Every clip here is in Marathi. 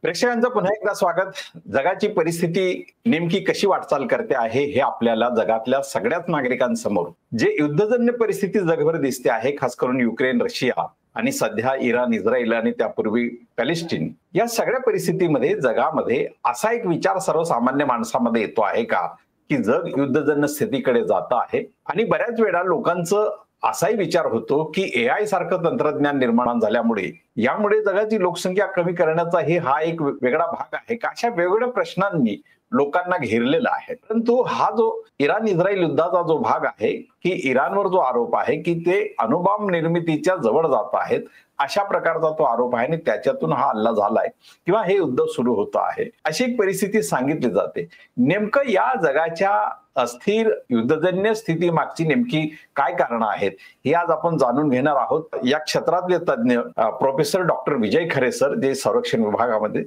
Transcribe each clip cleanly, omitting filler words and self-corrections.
प्रेक्षकांचं पुन्हा एकदा स्वागत. जगाची परिस्थिती नेमकी कशी वाटचाल करते आहे हे आपल्याला जगातल्या सगळ्याच नागरिकांसमोर जे युद्धजन्य परिस्थिती जगभर दिसते आहे, खास करून युक्रेन, रशिया आणि सध्या इराण, इस्रायल आणि त्यापूर्वी पॅलेस्टाईन, या सगळ्या परिस्थितीमध्ये जगामध्ये असा एक विचार सर्वसामान्य माणसामध्ये येतो आहे का की जग युद्धजन्य स्थितीकडे जात आहे. आणि बऱ्याच वेळा लोकांचं असाही विचार होतो की एआय सारखं तंत्रज्ञान निर्माण झाल्यामुळे यामुळे जगाची लोकसंख्या कमी करण्याचा हा एक वेगळा भाग आहे का, अशा वेगवेगळ्या प्रश्नांनी लोकांना घेरलेला आहे. परंतु हा जो इराण इस्रायल युद्धाचा जो भाग आहे की इराणवर जो आरोप आहे की ते अणुबॉम्ब निर्मितीच्या जवळ जात आहेत, अशा प्रकारचा तो आरोप आहे आणि त्याच्यातून हा हल्ला झालाय किंवा हे युद्ध सुरू होतं आहे, अशी एक परिस्थिती सांगितली जाते. नेमकं या जगाच्या अस्थिर युद्धजन्य स्थिती मागची नेमकी काय कारणं आहेत हे आज आपण जाणून घेणार आहोत. या क्षेत्रातले तज्ञ professor doctor Vijay Khare sir, जे संरक्षण विभागामध्ये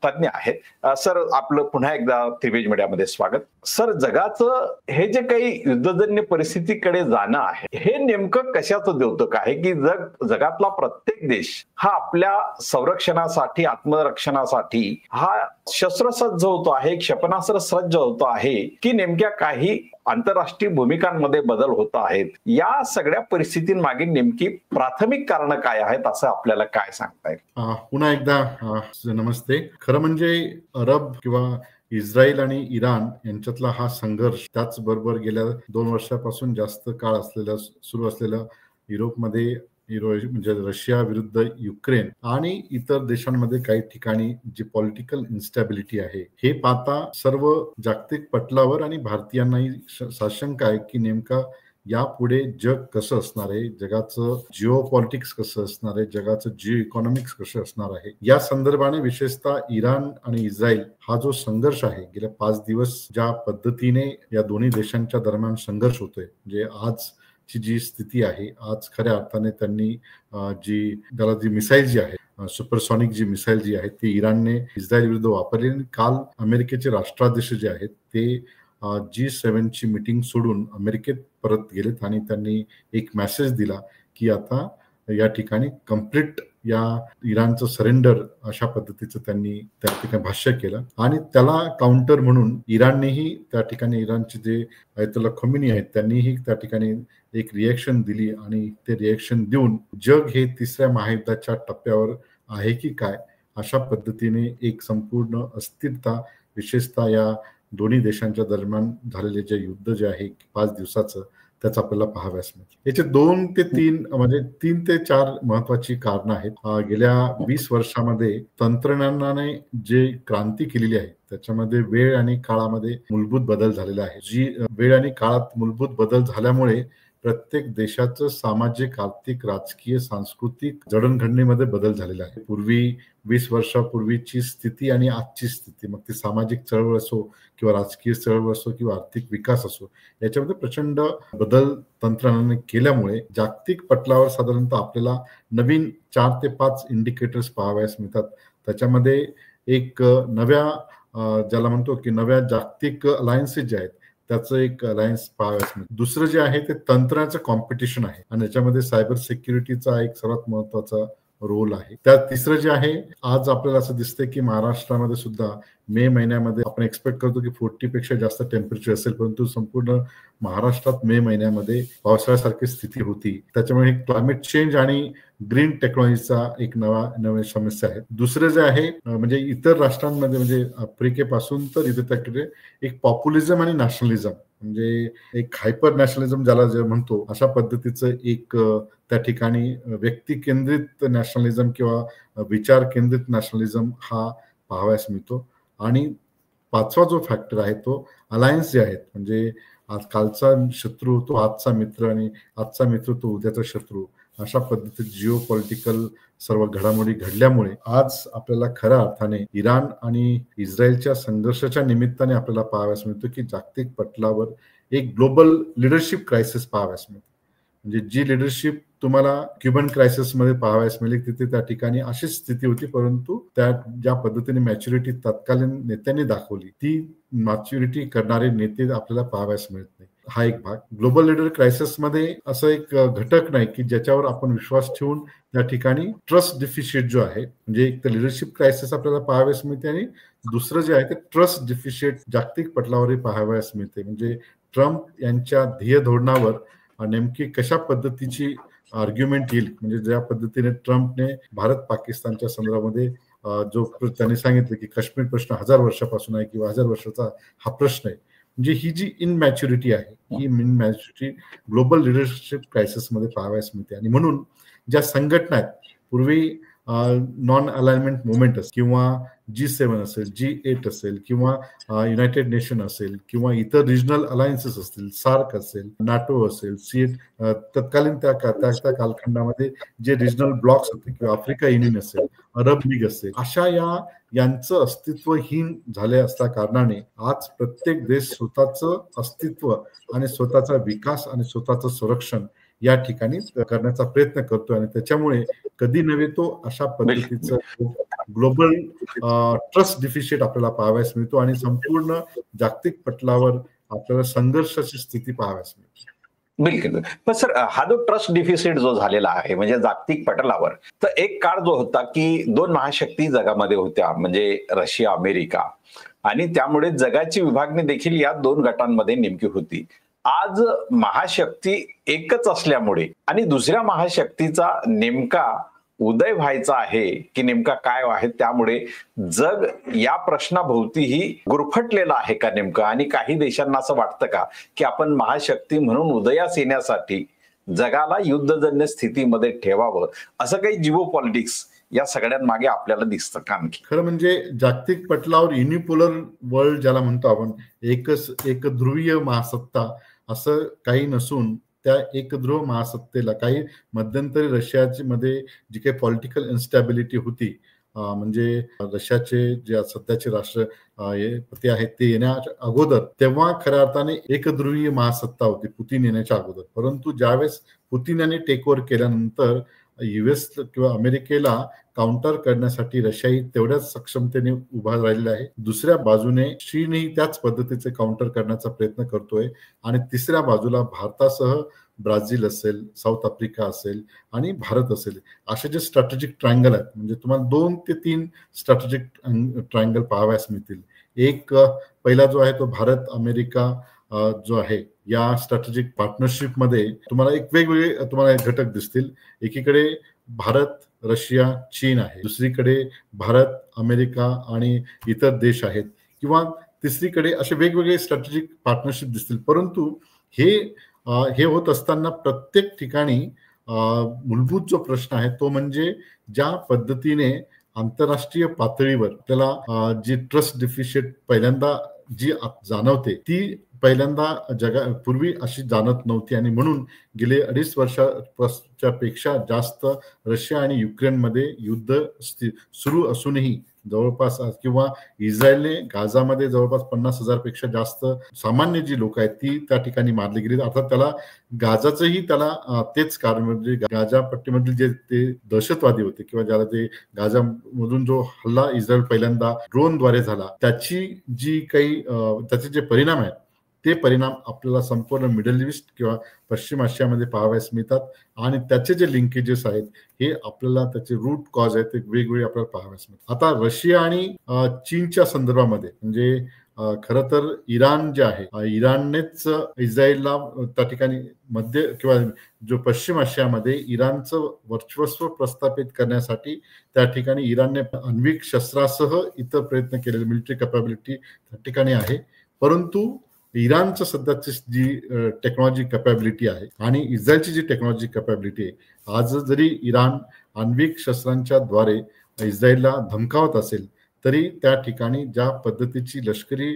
तज्ञ आहेत. सर, आपलं पुन्हा एकदा त्रिवेज मीडियामध्ये स्वागत. सर, जगाचं हे जे काही युद्धजन्य परिस्थितीकडे जाणं आहे, हे नेमकं कशाचं द्योतक आहे की जगातला प्रत्येक देश हा आपल्या संरक्षणासाठी, आत्मरक्षणासाठी हा शस्त्रसज्ज होतो आहे, क्षेपणास्त्र सज्ज होतो आहे की नेमक्या काही आंतरराष्ट्रीय भूमिकांमध्ये बदल होत आहेत? या सगळ्या परिस्थितींमागे नेमकी प्राथमिक कारणं काय आहेत असं आपल्याला काय सांगता येईल? पुन्हा एकदा नमस्ते. खरं म्हणजे अरब किंवा इस्रायल आणि इराण यांच्यातला हा संघर्ष, त्याचबरोबर गेल्या 2 वर्षापासून जास्त काळ सुरू असलेला युरोपमध्ये म्हणजे रशिया विरुद्ध युक्रेन आणि इतर देशांमध्ये काही ठिकाणी जी पॉलिटिकल इन्स्टॅबिलिटी आहे, हे पाहता सर्व जागतिक पटलावर आणि भारतीयांनाही साशंका आहे की नेमका यापुढे जग कसं असणार आहे, जगाचं जिओ पॉलिटिक्स कसं असणार आहे, जगाचं जिओ इकॉनॉमिक्स कसं असणार आहे. या संदर्भाने विशेषतः इराण आणि इस्रायल हा जो संघर्ष आहे, गेल्या 5 दिवस ज्या पद्धतीने या दोन्ही देशांच्या दरम्यान संघर्ष होतोय, म्हणजे आजची जी स्थिती आहे, आज खऱ्या अर्थाने त्यांनी जी मिसाईल जी आहे, सुपरसॉनिक जी मिसाईल जी आहे ती इराणने इस्रायल विरुद्ध वापरली. आणि काल अमेरिकेचे राष्ट्राध्यक्ष जे आहेत ते G7 ची मीटिंग सोडून अमेरिकेत परत गेलेत आणि त्यांनी एक मेसेज दिला की आता या ठिकाणी कम्प्लीट या इराणचं सरेंडर, अशा पद्धतीचं त्यांनी त्या ठिकाणी भाष्य केलं. आणि त्याला काउंटर म्हणून इराणनेही त्या ठिकाणी, इराणचे जे आयतुल्ला खोमेनी आहेत त्यांनीही त्या ठिकाणी एक रिएक्शन दिली. आणि ते रिएक्शन देऊन जग हे 3ऱ्या महायुद्धाच्या टप्प्यावर आहे की काय, अशा पद्धतीने एक संपूर्ण अस्थिरता, विशेषतः या दोन्ही देशांच्या दरम्यान झालेले जे युद्ध जे आहे 5 दिवसाचं, त्याच आपल्याला पाहाव्यास मिळते. याचे 2 ते 3 म्हणजे 3 ते 4 महत्वाची कारणं आहेत. गेल्या 20 वर्षामध्ये तंत्रज्ञानाने जे क्रांती केलेली आहे त्याच्यामध्ये वेळ आणि काळामध्ये मूलभूत बदल झालेला आहे. जी वेळ आणि काळात मूलभूत बदल झाल्यामुळे प्रत्येक देशाचं सामाजिक, आर्थिक, राजकीय, सांस्कृतिक जडणघडणीमध्ये बदल झालेला आहे. पूर्वी 20 वर्षापूर्वीची स्थिती आणि आजची स्थिती, मग ती सामाजिक चळवळ असो किंवा राजकीय चळवळ असो किंवा आर्थिक विकास असो, याच्यामध्ये प्रचंड बदल तंत्रज्ञानाने केल्यामुळे जागतिक पटलावर साधारणतः आपल्याला नवीन 4 ते 5 इंडिकेटर्स पाहावयास मिळतात. त्याच्यामध्ये एक नव्या ज्याला म्हणतो की नव्या जागतिक अलायन्सेस जे आहेत त्याचं एक अलायन्स पाहावयास मिळतं. दुसरं जे आहे ते तंत्राचं कॉम्पिटिशन आहे आणि याच्यामध्ये सायबर सिक्युरिटीचा एक सर्वात महत्वाचा रोल आहे. त्या तिसरं जे आहे, आज आपल्याला असं दिसतंय की महाराष्ट्रामध्ये सुद्धा मे महिन्यामध्ये आपण एक्सपेक्ट करतो की 40 पेक्षा जास्त टेम्परेचर असेल, परंतु संपूर्ण महाराष्ट्रात मे महिन्यामध्ये पावसाळ्यासारखी स्थिती होती. त्याच्यामुळे क्लायमेट चेंज आणि ग्रीन टेक्नॉलॉजीचा एक नवी समस्या आहे. दुसरं जे आहे म्हणजे इतर राष्ट्रांमध्ये, म्हणजे आफ्रिकेपासून तर इथे त्याकडे एक पॉप्युलिझम आणि नॅशनलिझम, म्हणजे एक हायपर नॅशनलिझम ज्याला जे म्हणतो, अशा पद्धतीचं एक त्या ठिकाणी व्यक्ती केंद्रित नॅशनलिझम किंवा विचार केंद्रित नॅशनलिझम हा पाहावयास मिळतो. आणि 5वा जो फॅक्टर आहे तो अलायन्स जे आहेत, म्हणजे आज कालचा शत्रू तो आजचा मित्र आणि आजचा मित्र तो उद्याचा शत्रू, अशा पद्धतीत जिओ पॉलिटिकल सर्व घडामोडी घडल्यामुळे आज आपल्याला खऱ्या अर्थाने इराण आणि इस्रायलच्या संघर्षाच्या निमित्ताने आपल्याला पाहावयास मिळतो की जागतिक पटलावर एक ग्लोबल लिडरशिप क्रायसिस पाहावयास मिळतो. म्हणजे जी लिडरशिप तुम्हाला क्युबन क्रायसिस मध्ये पाहावयास मिळेल, तिथे त्या ठिकाणी अशीच स्थिती होती, परंतु त्या ज्या पद्धतीने मॅच्युरिटी तत्कालीन नेत्यांनी दाखवली, ती मॅच्युरिटी करणारे नेते आपल्याला पाहावयास मिळत नाही. हा एक भाग. ग्लोबल लीडर क्रायसिसमध्ये असं एक घटक नाही की ज्याच्यावर आपण विश्वास ठेवून त्या ठिकाणी ट्रस्ट डिफिशिएट जो आहे, म्हणजे एक तर लिडरशिप क्रायसिस आपल्याला पाहाव्यास मिळते आणि दुसरं जे आहे ते ट्रस्ट डिफिशिएट जागतिक पटलावरही पाहाव्यास मिळते. म्हणजे ट्रम्प यांच्या ध्येय धोरणावर नेमकी कशा पद्धतीची आर्ग्युमेंट येईल, म्हणजे ज्या पद्धतीने ट्रम्पने भारत पाकिस्तानच्या संदर्भामध्ये जो त्यांनी सांगितलं की काश्मीर प्रश्न 1000 वर्षापासून आहे किंवा 1000 वर्षाचा हा प्रश्न आहे, म्हणजे ही जी इनमॅच्युरिटी आहे, ही इनमॅच्युरिटी ग्लोबल लिडरशिप क्रायसिसमध्ये पाहाव्यास मिळते. आणि म्हणून ज्या संघटना आहेत, पूर्वी नॉन अलाइनमेंट मुवमेंट असेल किंवा G7 असेल, G8 असेल किंवा युनायटेड नेशन असेल किंवा इतर रिजनल अलायन्सेस असतील, सार्क असेल, नाटो असेल, तत्कालीन त्या कालखंडामध्ये जे रिजनल ब्लॉक्स होते किंवा आफ्रिका युनियन असेल, अरब लीग असेल, अशा यांचं अस्तित्वहीन झाले असल्या कारणाने आज प्रत्येक देश स्वतःचं अस्तित्व आणि स्वतःचा विकास आणि स्वतःचं संरक्षण या ठिकाणी करण्याचा प्रयत्न करतोय. आणि त्याच्यामुळे कधी नव्हे तो अशा पद्धतीचं ग्लोबल ट्रस्ट डिफिशिएट आपल्याला पाहाव्यास मिळतो आणि संपूर्ण जागतिक पटलावर आपल्याला संघर्षाची स्थिती पाहाव्यास मिळते. बिलकुल. पण सर, हा जो ट्रस्ट डिफिसिट जो झालेला आहे म्हणजे जागतिक पटलावर, तर एक काळ जो होता की 2 महाशक्ती जगामध्ये होत्या, म्हणजे रशिया, अमेरिका, आणि त्यामुळे जगाची विभागणी देखील या 2 गटांमध्ये नेमकी होती. आज महाशक्ती एकच असल्यामुळे आणि दुसऱ्या महाशक्तीचा नेमका उदय व्हायचा आहे की नेमका काय आहे, त्यामुळे जग या प्रश्नाभोवतीही गुरफटलेलं आहे का नेमकं, आणि काही देशांना असं वाटतं का की आपण महाशक्ती म्हणून उदयास येण्यासाठी जगाला युद्धजन्य स्थितीमध्ये ठेवावं, असं काही जिओ पॉलिटिक्स या सगळ्यांमागे आपल्याला दिसतं का? आणखी खरं म्हणजे जागतिक पटलावर युनिपोलर वर्ल्ड ज्याला म्हणतो आपण, एक ध्रुवीय महासत्ता असं काही नसून त्या एकध्रुव महासत्तेला काही मध्यंतरी रशियाची मध्ये जी काही पॉलिटिकल इन्स्टॅबिलिटी होती, म्हणजे रशियाचे जे सध्याचे राष्ट्रपती आहेत ते येण्याच्या अगोदर, तेव्हा खऱ्या अर्थाने एकध्रुवीय महासत्ता होती पुतीन येण्याच्या अगोदर. परंतु ज्यावेळेस पुतीन यांनी टेक ओव्हर केल्यानंतर US किंवा अमेरिकेला काउंटर करण्यासाठी रशियाही तेवढ्याच सक्षमतेने उभा राहिलेला आहे. दुसऱ्या बाजूने चीनही त्याच पद्धतीचे काउंटर करण्याचा प्रयत्न करतोय. आणि तिसऱ्या बाजूला भारतासह ब्राझील असेल, साऊथ आफ्रिका असेल आणि भारत असेल, असे जे स्ट्रॅटेजिक ट्रायंगल आहेत, म्हणजे तुम्हाला 2 ते 3 स्ट्रॅटेजिक ट्रायंगल पाहाव्यास मिळतील. एक पहिला जो आहे तो भारत अमेरिका जो आहे, या स्ट्रॅटेजिक पार्टनरशिप मध्ये तुम्हाला एक वेगवेगळे तुम्हाला घटक दिसतील. एकीकडे भारत, रशिया, चीन आहे, दुसरीकडे भारत, अमेरिका आणि इतर देश आहेत, किंवा तिसरीकडे असे वेगवेगळे स्ट्रॅटेजिक पार्टनरशिप दिसतील. परंतु हे होत असताना प्रत्येक ठिकाणी मूलभूत जो प्रश्न आहे तो म्हणजे ज्या पद्धतीने आंतरराष्ट्रीय पातळीवर त्याला जी ट्रस्ट डिफिशिएट पहिल्यांदा जी जाणवते ती पहिल्यांदा पूर्वी अशी जाणत नव्हती. आणि म्हणून गेले 2.5 वर्षाच्या पेक्षा जास्त रशिया आणि युक्रेनमध्ये युद्ध सुरू असूनही जवळपास, किंवा इस्रायलने गाझामध्ये जवळपास 50,000 पेक्षा जास्त सामान्य जी लोक आहेत ती त्या ठिकाणी मारली गेली. अर्थात त्याला गाझाचंही तेच कारण, म्हणजे गाझा पट्टीमधील जे ते दहशतवादी होते किंवा ज्याला ते गाझामधून जो हल्ला इस्रायल पहिल्यांदा ड्रोनद्वारे झाला, त्याचे जे परिणाम आहेत ते परिणाम आपल्याला संपूर्ण मिडल ईस्ट किंवा पश्चिम आशियामध्ये पाहाव्यास मिळतात. आणि त्याचे जे लिंकेजेस आहेत हे आपल्याला त्याचे रूट कॉज आहेत ते वेगवेगळे आपल्याला पाहाव्यास मिळतात. आता रशिया आणि चीनच्या संदर्भामध्ये, म्हणजे खरं तर इराण जे आहे, इराणनेच इस्रायलला त्या ठिकाणी मध्य किंवा जो पश्चिम आशियामध्ये इराणचं वर्चस्व प्रस्थापित करण्यासाठी त्या ठिकाणी इराणने आण्विक शस्त्रासह इतर प्रयत्न केलेले, मिलिटरी कॅपॅबिलिटी त्या ठिकाणी आहे. परंतु इराणचं सध्याची जी टेक्नॉलॉजी कॅपॅबिलिटी आहे आणि इस्रायलची जी टेक्नॉलॉजी कॅपॅबिलिटी आहे, आज जरी इराण आण्विक शस्त्रांच्या द्वारे इस्रायलला धमकावत असेल तरी त्या ठिकाणी ज्या पद्धतीची लष्करी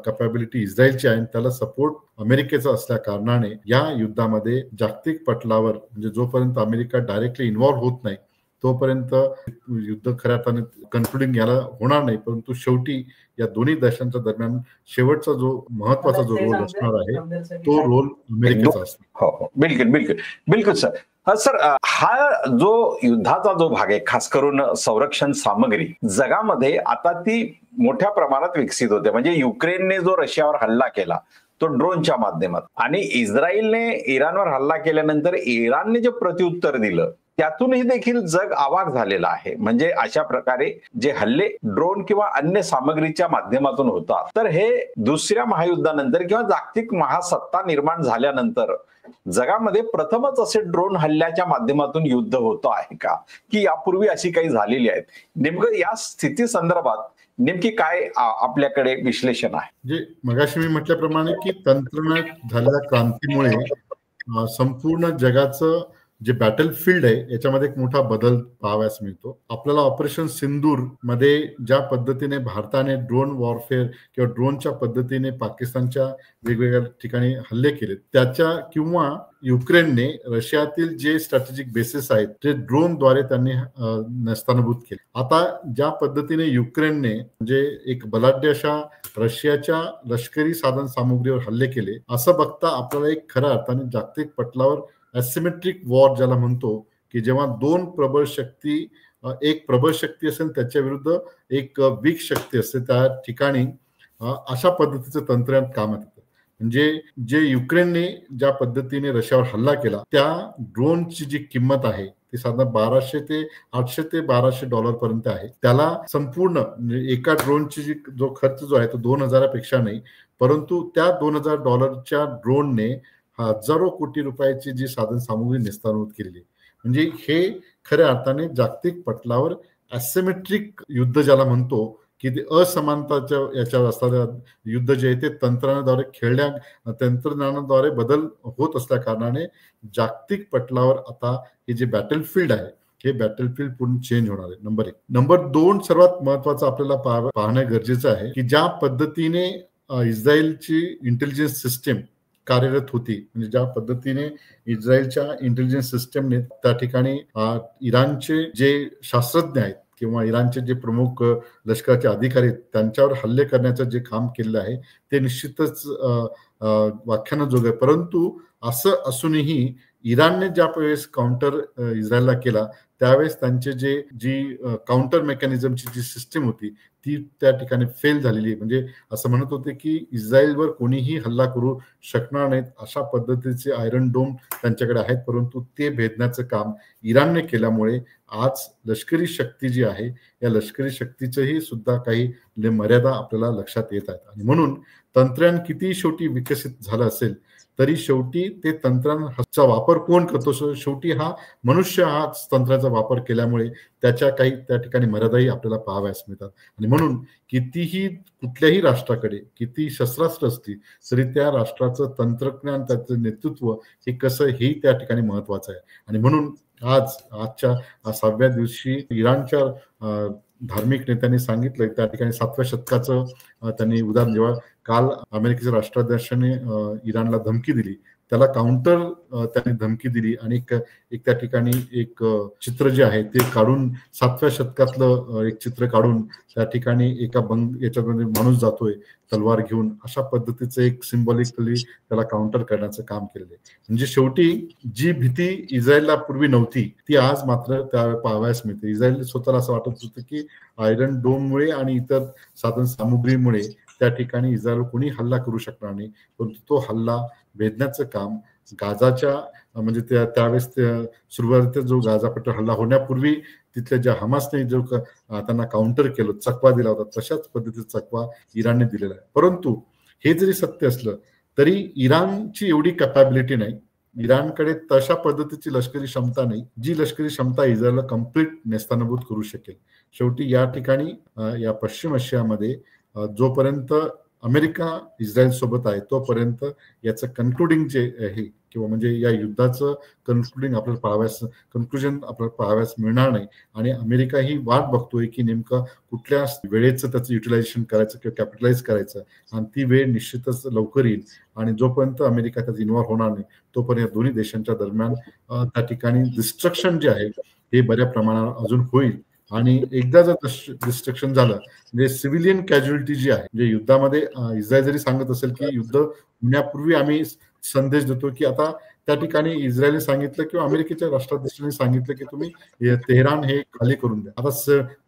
कॅपॅबिलिटी इस्रायलची आहे त्याला सपोर्ट अमेरिकेचा असल्या कारणाने या युद्धामध्ये जागतिक पटलावर, म्हणजे जोपर्यंत अमेरिका डायरेक्टली इन्व्हॉल्व्ह होत नाही तोपर्यंत युद्ध खऱ्या अर्थाने कन्क्लुडिंग याला होणार नाही. परंतु शेवटी या दोन्ही देशांच्या दरम्यान शेवटचा जो महत्वाचा जो रोल असणार आहे तो रोल अमेरिकेचा असणार. हो, बिलकुल सर. सर, हा जो युद्धाचा जो भाग आहे, खास करून संरक्षण सामग्री जगामध्ये आता ती मोठ्या प्रमाणात विकसित होते. म्हणजे युक्रेनने जो रशियावर हल्ला केला तो ड्रोनच्या माध्यमात। आणि इस्रायलने इराणवर हल्ला केल्यानंतर इराणने जे प्रत्युत्तर दिलं त्यातूनही देखील जग अवाक झालेलं आहे। म्हणजे अशा प्रकारे जे हल्ले ड्रोन किंवा अन्य सामग्रीच्या माध्यमातून होतात, तर हे दुसऱ्या महायुद्धानंतर किंवा जागतिक महासत्ता निर्माण झाल्यानंतर जगामध्ये प्रथमच असे ड्रोन हल्ल्याच्या माध्यमातून युद्ध होतं आहे का, की यापूर्वी अशी काही झालेली आहेत? नेमकं या स्थिती संदर्भात नेमकी काय आपल्याकडे विश्लेषण आहे? जे मगाशी मी म्हटल्याप्रमाणे की तंत्रज्ञानात झालेल्या क्रांतीमुळे संपूर्ण जगाचं जे बॅटलफील्ड आहे याच्यामध्ये एक मोठा बदल पाहावयास मिळतो। आपल्याला ऑपरेशन सिंदूर मध्ये ज्या पद्धतीने भारताने ड्रोन वॉरफेअर किंवा ड्रोनच्या पद्धतीने पाकिस्तानच्या वेगवेगळ्या ठिकाणी हल्ले केले, त्याच्या किंवा युक्रेनने रशियातील जे स्ट्रॅटेजिक बेसिस आहेत ते ड्रोनद्वारे त्यांनी नेस्तानाबूत केले। आता ज्या पद्धतीने युक्रेनने म्हणजे एक बलाढ्य अशा रशियाच्या लष्करी साधन सामुग्रीवर हल्ले केले, असं बघता आपल्याला एक खऱ्या अर्थाने जागतिक पटलावर ॲसिमेट्रिक वॉर ज्याला म्हणतो, की जेव्हा दोन प्रबळ शक्ती, एक प्रबळ शक्ती असेल त्याच्या विरुद्ध एक वीक शक्ती असते, त्या ठिकाणी अशा पद्धतीचं तंत्रज्ञान कामात येतं। म्हणजे जे युक्रेनने ज्या पद्धतीने रशियावर हल्ला केला त्या ड्रोनची जी किंमत आहे ती साधारण $800 ते $1200 पर्यंत आहे। त्याला संपूर्ण एका ड्रोनची जो खर्च जो आहे तो 2000 पेक्षा नाही, परंतु त्या $2000 ड्रोनने हजारो कोटी रुपयाची जी साधन सामुग्री नेस्तानाबूत केलेली। म्हणजे हे खऱ्या अर्थाने जागतिक पटलावर ॲसिमेट्रिक युद्ध ज्याला म्हणतो, की ते असमानताच्या याच्यावर असणारं युद्ध जे आहे ते तंत्रज्ञानाद्वारे बदल होत असल्या कारणाने जागतिक पटलावर आता हे जे बॅटलफील्ड आहे हे बॅटलफील्ड पूर्ण चेंज होणार आहे। नंबर 1। नंबर 2 सर्वात महत्वाचं आपल्याला पाहणं गरजेचं आहे की ज्या पद्धतीने इस्रायलची इंटेलिजन्स सिस्टीम कार्यरत होती, म्हणजे ज्या पद्धतीने इस्रायलच्या इंटेलिजन्स सिस्टमने त्या ठिकाणी इराणचे जे शास्त्रज्ञ आहेत किंवा इराणचे जे प्रमुख लष्कराचे अधिकारी त्यांच्यावर हल्ले करण्याचं जे काम केलेलं आहे ते निश्चितच व्याख्यानाजोगं आहे। परंतु असं असूनही इराणने ज्या वेळेस काउंटर इस्रायलला केला त्यावेळेस त्यांचे जी काउंटर मेकॅनिझमची जी सिस्टीम होती ती त्या ठिकाणी फेल झालेली आहे। म्हणजे असं म्हणत होते की इस्रायलवर कोणीही हल्ला करू शकणार नाहीत अशा पद्धतीचे आयरन डोम त्यांच्याकडे आहेत, परंतु ते भेदण्याचं काम इराणने केल्यामुळे आज लष्करी शक्ती जी आहे या लष्करी शक्तीचंही सुद्धा काही मर्यादा आपल्याला लक्षात येत आहेत। आणि म्हणून तंत्रज्ञान किती शेवटी विकसित झालं असेल तरी शेवटी ते तंत्रज्ञानाचा वापर कोण करतो, शेवटी हा मनुष्य हा तंत्राचा वापर केल्यामुळे त्याच्या काही त्या ठिकाणी मर्यादाही आपल्याला पाहाव्यास मिळतात। आणि म्हणून कितीही कुठल्याही राष्ट्राकडे किती शस्त्रास्त्र असली तरी त्या राष्ट्राचं तंत्रज्ञान त्याचं नेतृत्व हे कसं हे त्या ठिकाणी महत्वाचं आहे। आणि म्हणून आजच्या 6व्या दिवशी इराणच्या धार्मिक नेत्यांनी सांगितलं त्या ठिकाणी 7व्या शतकाचं त्यांनी उदाहरण, जेव्हा काल अमेरिकेच्या राष्ट्राध्यक्षाने इराणला धमकी दिली त्याला काउंटर त्यांनी धमकी दिली आणि एक त्या ठिकाणी एक चित्र जे आहे ते काढून 7व्या शतकातलं एक चित्र काढून त्या ठिकाणी एका याच्यामध्ये माणूस जातोय तलवार घेऊन, अशा पद्धतीचं एक सिम्बॉलिकली त्याला काउंटर करण्याचं काम केलेलं आहे। म्हणजे शेवटी जी भीती इस्रायलला पूर्वी नव्हती ती आज मात्र त्या पाहावयास मिळते। इस्रायल स्वतःला असं वाटत होतं की आयरन डोममुळे आणि इतर साधन सामुग्रीमुळे त्या ठिकाणी इस्रायल कोणी हल्ला करू शकणार नाही, परंतु तो हल्ला भेदण्याचं काम गाझाच्या म्हणजे त्यावेळेस सुरुवातीला जो गाझापट्टीवर हल्ला होण्यापूर्वी तिथल्या ज्या हमासने जो त्यांना काउंटर केलं, चकवा दिला होता, तशाच पद्धतीचा चकवा इराणने दिलेला आहे। परंतु हे जरी सत्य असलं तरी इराणची एवढी कॅपॅबिलिटी नाही, इराणकडे तशा पद्धतीची लष्करी क्षमता नाही जी लष्करी क्षमता इस्रायलला कम्प्लीट नेस्तानाबूत करू शकेल। शेवटी या ठिकाणी या पश्चिम आशियामध्ये जोपर्यंत अमेरिका इस्रायल सोबत आहे तोपर्यंत याचं कन्क्लुडिंग जे आहे किंवा म्हणजे या युद्धाचं कन्क्लुजन आपल्याला पाहाव्यास मिळणार नाही। आणि अमेरिका ही वाट बघतोय की नेमकं कुठल्या वेळेचं त्याचं युटिलायझेशन करायचं किंवा कॅपिटलाइज करायचं, आणि ती वेळ निश्चितच लवकर येईल। आणि जोपर्यंत अमेरिका त्यात इन्व्हॉल्व्ह होणार नाही तोपर्यंत दोन्ही देशांच्या दरम्यान त्या ठिकाणी डिस्ट्रक्शन जे आहे हे बऱ्या प्रमाणावर अजून होईल। आणि एकदा जर डिस्ट्रक्शन झालं म्हणजे सिव्हिलियन कॅज्युअलिटी जी आहे, म्हणजे युद्धामध्ये इस्रायल जरी सांगत असेल की युद्ध होण्यापूर्वी आम्ही संदेश देतो की आता त्या ठिकाणी इस्रायलने सांगितलं किंवा अमेरिकेच्या राष्ट्राध्यक्षांनी सांगितलं की तुम्ही तेहरान हे खाली करून द्या. आता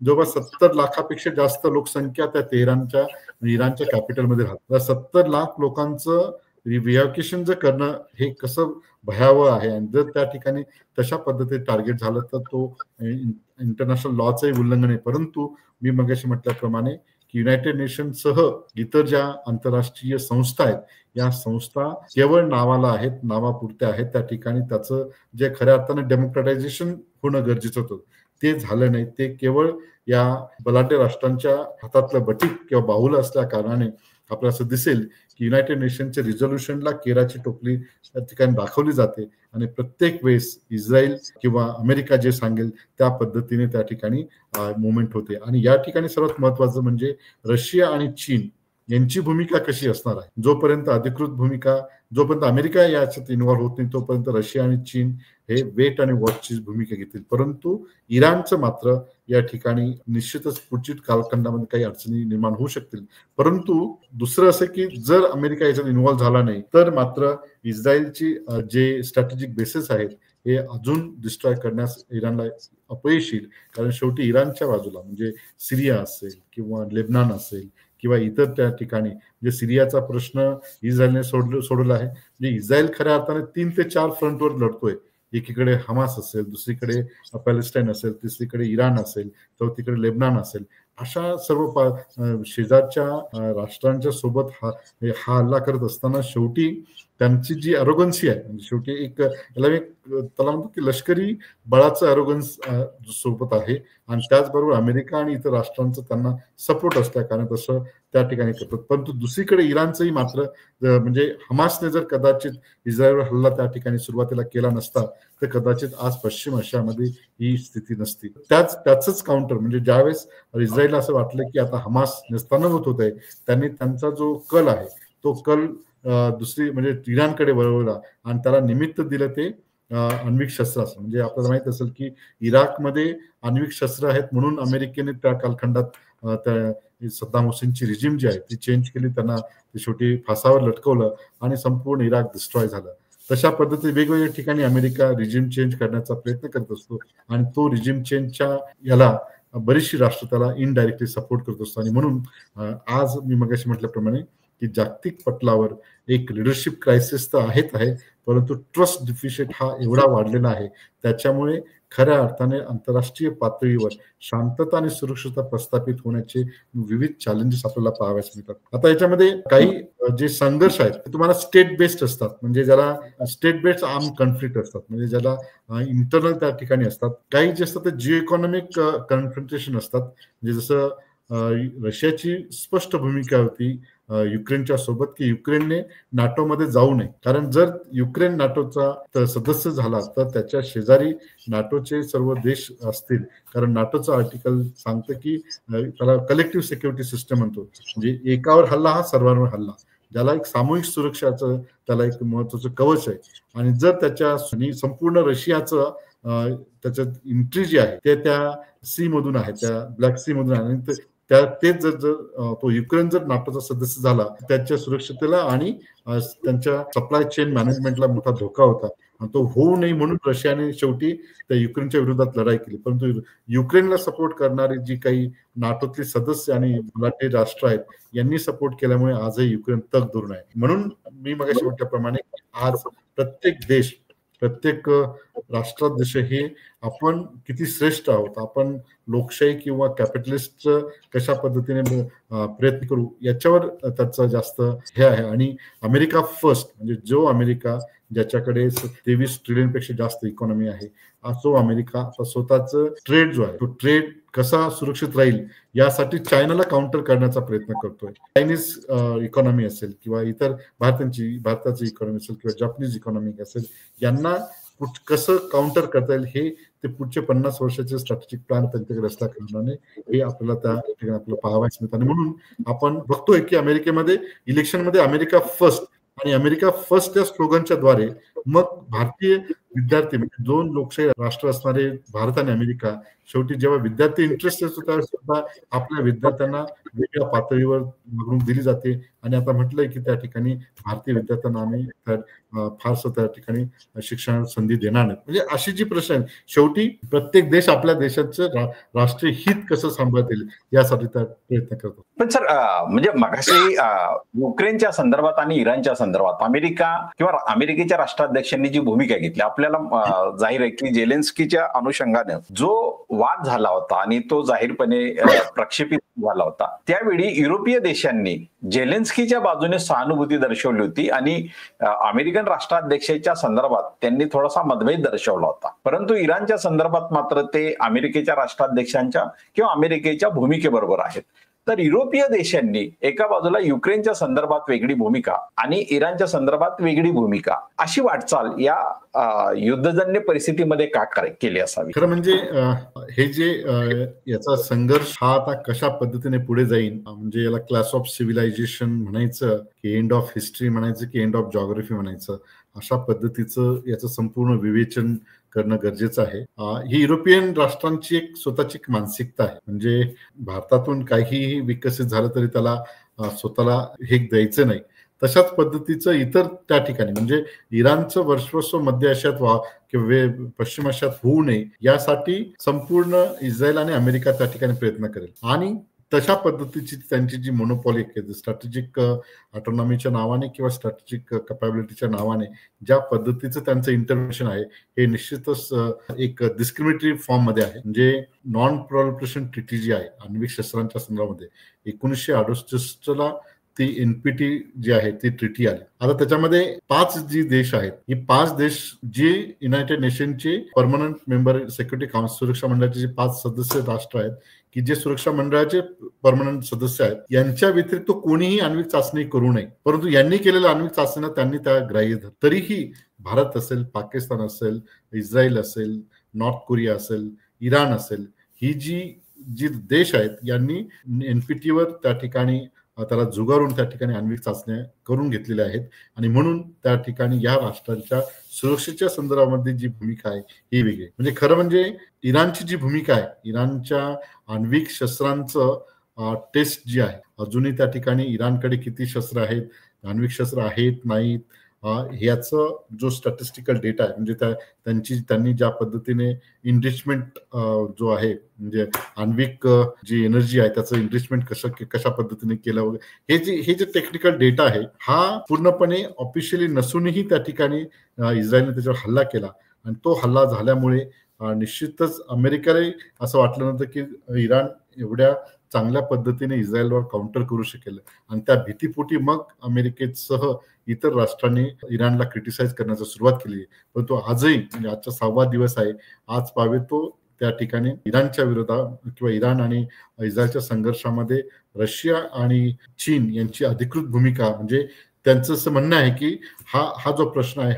जवळपास 70 लाखापेक्षा जास्त लोकसंख्या त्या तेहरानच्या इराणच्या कॅपिटलमध्ये राहतात. 70 लाख लोकांचं रिव्हॅक्युएशन जर करणं हे कसं भयावह आहे, आणि जर त्या ठिकाणी तशा पद्धतीने टार्गेट झालं तर तो इंटरनॅशनल लॉचंही उल्लंघन आहे. परंतु मी मगाशी म्हटल्याप्रमाणे की युनायटेड नेशनसह इतर ज्या आंतरराष्ट्रीय संस्था आहेत, या संस्था केवळ नावाला आहेत, नावापुरत्या आहेत. त्या ठिकाणी त्याचं जे खऱ्या अर्थाने डेमोक्रेटायझेशन होणं गरजेचं होतं ते झालं नाही. ते केवळ या बलाढ्य राष्ट्रांच्या हातातलं बटीक किंवा बाहुलं असल्या कारणाने आपल्याला असं दिसेल की युनायटेड नेशनच्या रिझोल्युशनला केराची टोपली त्या ठिकाणी दाखवली जाते, आणि प्रत्येक वेळेस इस्रायल किंवा अमेरिका जे सांगेल त्या पद्धतीने त्या ठिकाणी मुवमेंट होते. आणि या ठिकाणी सर्वात महत्वाचं म्हणजे रशिया आणि चीन यांची भूमिका कशी असणार आहे. जोपर्यंत अधिकृत भूमिका, जोपर्यंत अमेरिका याच्यात इन्व्हॉल्व्ह होत नाही तोपर्यंत रशिया आणि चीन हे वेट आणि वॉचची भूमिका घेतील. परंतु इराणचं मात्र या ठिकाणी निश्चितच पुढच्या कालखंडामध्ये काही अडचणी निर्माण होऊ शकतील. परंतु दुसरं असं की जर अमेरिका याच्यात इन्व्हॉल्व्ह झाला नाही तर मात्र इस्रायलची जे स्ट्रॅटेजिक बेसिस आहेत हे अजून डिस्ट्रॉय करण्यास इराणला अपयश येईल. कारण शेवटी इराणच्या बाजूला म्हणजे सिरिया असेल किंवा लेबनान असेल किंवा इतर त्या ठिकाणी म्हणजे सिरियाचा प्रश्न इस्रायलने सोडवला आहे. म्हणजे इस्रायल खऱ्या अर्थाने 3 ते 4 फ्रंटवर लढतोय. एकीकडे हमास असेल, दुसरीकडे पॅलेस्टाईन असेल, तिसरीकडे इराण असेल, चौथीकडे लेबनान असेल. अशा सर्व शेजारच्या राष्ट्रांच्या सोबत हा हल्ला करत असताना शेवटी त्यांची जी अरोगन्सी आहे, म्हणजे शेवटी एक त्याला म्हणतो की लष्करी बळाचं अरोगन्स सोबत आहे, आणि त्याचबरोबर अमेरिका आणि इतर राष्ट्रांचं त्यांना सपोर्ट असल्या कारण तसं त्या ठिकाणी करतात. परंतु दुसरीकडे इराणचंही मात्र म्हणजे हमासने जर कदाचित इस्रायलवर हल्ला त्या ठिकाणी सुरुवातीला केला नसता तर कदाचित आज पश्चिम आशियामध्ये ही स्थिती नसती. त्याच काउंटर म्हणजे ज्यावेळेस इस्रायलला असं वाटलं की आता हमास निस्तानभूत होत आहे, त्यांनी त्यांचा जो कल आहे तो कल दुसरी म्हणजे इराणकडे वळवला आणि त्याला निमित्त दिलं ते आण्विक शस्त्रास्त्र. म्हणजे आपल्याला माहित असेल की इराकमध्ये आण्विक शस्त्र आहेत म्हणून अमेरिकेने त्या कालखंडात त्या सद्दाम हुसेनची रिजिम जी आहे ती चेंज केली, त्यांना शेवटी फासावर लटकवलं आणि संपूर्ण इराक डिस्ट्रॉय झालं. तशा पद्धतीने वेगवेगळ्या ठिकाणी अमेरिका रिजिम चेंज करण्याचा प्रयत्न करत असतो, आणि तो रिजिम चेंजच्या याला बरीचशी राष्ट्र त्याला इनडायरेक्टली सपोर्ट करत असतो. आणि म्हणून आज मी मगाशी म्हटल्याप्रमाणे की जागतिक पटलावर एक लिडरशिप क्रायसिस तर आहे, परंतु ट्रस्ट डिफिशिट हा एवढा वाढलेला आहे, त्याच्यामुळे खऱ्या अर्थाने आंतरराष्ट्रीय पातळीवर शांतता आणि सुरक्षितता प्रस्थापित होण्याचे विविध चॅलेंजेस आपल्याला पाहाव्यास मिळतात. आता याच्यामध्ये काही जे संघर्ष आहेत ते तुम्हाला स्टेट बेस्ड असतात, म्हणजे ज्याला स्टेट बेस्ड आर्म कॉन्फ्लिक्ट असतात, म्हणजे ज्याला इंटरनल त्या ठिकाणी असतात. काही जे असतात ते जिओ इकॉनॉमिक कन्फ्रंटेशन असतात, म्हणजे जसं रशियाची स्पष्ट भूमिका होती युक्रेनच्या सोबत की युक्रेनने नाटोमध्ये जाऊ नये, कारण जर युक्रेन नाटोचा सदस्य झाला तर त्याच्या शेजारी नाटोचे सर्व देश असतील, कारण नाटोचं आर्टिकल सांगतं की त्याला कलेक्टिव्ह सिक्युरिटी सिस्टम म्हणतो, म्हणजे एकावर हल्ला हा सर्वांवर हल्ला, ज्याला एक सामूहिक सुरक्षाचं त्याला एक महत्वाचं कवच आहे. आणि जर त्याच्या संपूर्ण रशियाचं त्याच्यात एंट्री जी आहे ते त्या सी मधून आहे, त्या ब्लॅक सी मधून आहे, आणि तेच जर तो युक्रेन जर नाटोचा सदस्य झाला त्याच्या सुरक्षिततेला आणि त्यांच्या सप्लाय चेन मॅनेजमेंटला मोठा धोका होता, आणि तो होऊ नये म्हणून रशियाने शेवटी त्या युक्रेनच्या विरोधात लढाई केली. परंतु युक्रेनला सपोर्ट करणारी जी काही नाटोतली सदस्य आणि बलाढ्य राष्ट्र आहेत यांनी सपोर्ट केल्यामुळे आजही युक्रेन तग धरून आहे. म्हणून मी मगाशी म्हटल्याप्रमाणे आज प्रत्येक देश, प्रत्येक राष्ट्राध्यक्ष हे आपण किती श्रेष्ठ आहोत, आपण लोकशाही किंवा कॅपिटलिस्ट कशा पद्धतीने प्रयत्न करू याच्यावर त्याचं जास्त हे आहे. आणि अमेरिका फर्स्ट म्हणजे जो अमेरिका ज्याच्याकडे 23 ट्रिलियन पेक्षा जास्त इकॉनॉमी आहे, तो अमेरिका स्वतःच ट्रेड जो आहे तो ट्रेड कसा सुरक्षित राहील यासाठी चायनाला काउंटर करण्याचा प्रयत्न करतोय. चायनीज इकॉनॉमी असेल किंवा इतर भारताची इकॉनॉमी असेल किंवा जपानीज इकॉनॉमी असेल, यांना कसं काउंटर करता येईल हे ते पुढचे 50 वर्षाचे स्ट्रॅटेजिक प्लॅन त्यांच्याकडे असल्या कारणाने हे आपल्याला त्या ठिकाणी आपल्याला पाहावयास मिळतं. आणि म्हणून आपण बघतोय की अमेरिकेमध्ये इलेक्शनमध्ये अमेरिका फर्स्ट आणि अमेरिका फर्स्ट या स्लोगनच्या द्वारे मग भारतीय विद्यार्थी म्हणजे दोन लोकशाही राष्ट्र असणारे भारत आणि अमेरिका शेवटी जेव्हा विद्यार्थी इंटरेस्ट असतो त्यावेळेस सुद्धा आपल्या विद्यार्थ्यांना वेगळ्या पातळीवर वागणूक दिली जाते. आणि आता म्हटलंय की त्या ठिकाणी भारतीय विद्यार्थ्यांना आम्ही फारसं त्या ठिकाणी शिक्षण संधी देणार नाही. म्हणजे अशी जी प्रश्न आहे शेवटी प्रत्येक देश आपल्या देशाचं राष्ट्रीय हित कसं सांभाळतील यासाठी त्या प्रयत्न करतो. पण सर म्हणजे मगाशी युक्रेनच्या संदर्भात आणि इराणच्या संदर्भात अमेरिका किंवा अमेरिकेच्या राष्ट्राध्यक्षांनी जी भूमिका घेतली आपल्याला जाहीर आहे की झेलेन्स्कीच्या अनुषंगाने जो वाद झाला होता आणि तो जाहीरपणे प्रक्षेपित झाला होता त्यावेळी युरोपीय देशांनी झेलेन्स्कीच्या बाजूने सहानुभूती दर्शवली होती आणि अमेरिकन राष्ट्राध्यक्षाच्या संदर्भात त्यांनी थोडासा मतभेद दर्शवला होता. परंतु इराणच्या संदर्भात मात्र ते अमेरिकेच्या राष्ट्राध्यक्षांच्या किंवा अमेरिकेच्या भूमिकेबरोबर आहेत. तर युरोपीय देशांनी एका बाजूला युक्रेनच्या संदर्भात वेगळी भूमिका आणि इराणच्या संदर्भात वेगळी भूमिका अशी वाटचाल या युद्धजन्य परिस्थितीमध्ये का केली असावी? खरं म्हणजे हे जे याचा संघर्ष हा आता कशा पद्धतीने पुढे जाईल म्हणजे याला क्लास ऑफ सिव्हिलायझेशन म्हणायचं की एंड ऑफ हिस्ट्री म्हणायचं की एंड ऑफ जॉग्राफी म्हणायचं अशा पद्धतीचं याचं संपूर्ण विवेचन करणं गरजेचं आहे. ही युरोपियन राष्ट्रांची एक स्वतःची मानसिकता आहे. म्हणजे भारतातून काहीही विकसित झालं तरी त्याला स्वतःला हे द्यायचं नाही. तशाच पद्धतीचं इतर त्या ठिकाणी म्हणजे इराणचं वर्चस्व मध्य आशियात किंवा पश्चिम आशियात होऊ नये यासाठी संपूर्ण इस्रायल आणि अमेरिका त्या ठिकाणी प्रयत्न करेल. आणि तशा पद्धतीची त्यांची जी मोनोपॉली स्ट्रॅटेजिक ऑटोनॉमीच्या नावाने किंवा स्ट्रॅटेजिक कॅपॅबिलिटीच्या नावाने ज्या पद्धतीचं त्यांचं इंटरव्हेन्शन आहे हे निश्चितच एक डिस्क्रिमिनेटरी फॉर्म मध्ये आहे. म्हणजे नॉन प्रोलिफरेशन ट्रिटी जी आहे आण्विक शस्त्रांच्या संदर्भामध्ये 1968ला ती एनपीटी जी आहे ती ट्रिटी आली. आता त्याच्यामध्ये 5 जी देश आहेत ही 5 देश जे युनायटेड नेशनचे परमनंट मेंबर सिक्युरिटी काउन्सिल सुरक्षा मंडळाचे जे 5 सदस्य राष्ट्र आहेत की जे सुरक्षा मंडळाचे परमनंट सदस्य आहेत यांच्या व्यतिरिक्त कोणीही आण्विक चाचणी करू नये. परंतु यांनी केलेल्या आण्विक चाचण्या त्यांनी त्या ग्राह्य धरल्या. तरीही भारत असेल, पाकिस्तान असेल, इस्रायल असेल, नॉर्थ कोरिया असेल, इराण असेल ही जी देश आहेत यांनी एनपीटीवर त्या ठिकाणी त्याला जुगारून त्या ठिकाणी आण्विक चाचण्या करून घेतलेल्या आहेत. आणि म्हणून त्या ठिकाणी या राष्ट्रांच्या सुरक्षेच्या संदर्भामध्ये जी भूमिका आहे ही वेगळी. म्हणजे खरं म्हणजे इराणची जी भूमिका आहे इराणच्या आण्विक शस्त्रांचं टेस्ट जी आहे अजूनही त्या ठिकाणी इराणकडे किती शस्त्र आहेत, आण्विक शस्त्र आहेत नाहीत ह्याचं जो स्टॅटिस्टिकल डेटा आहे म्हणजे त्यांनी ज्या पद्धतीने इनरिचमेंट जो आहे म्हणजे आण्विक जी एनर्जी आहे त्याचं इनरिचमेंट कशा पद्धतीने केलं वगैरे हे जे टेक्निकल डेटा आहे हा पूर्णपणे ऑफिशियली नसूनही त्या ठिकाणी इस्रायलने त्याच्यावर हल्ला केला. आणि तो हल्ला झाल्यामुळे निश्चितच अमेरिकेलाही असं वाटलं नव्हतं की इराण एवढ्या चांगल्या पद्धतीने इस्रायलवर काउंटर करू शकेल. आणि त्या भीतीपोटी मग अमेरिकेसह इतर राष्ट्रांनी इराणला क्रिटिसाइज करण्याची सुरुवात केली. परंतु आजही म्हणजे आजचा 6वा दिवस आहे आज पावे तो त्या ठिकाणी इराणच्या विरोधात किंवा इराण आणि इस्रायलच्या संघर्षामध्ये रशिया आणि चीन यांची अधिकृत भूमिका म्हणजे त्यांचं असं म्हणणं आहे की हा जो प्रश्न आहे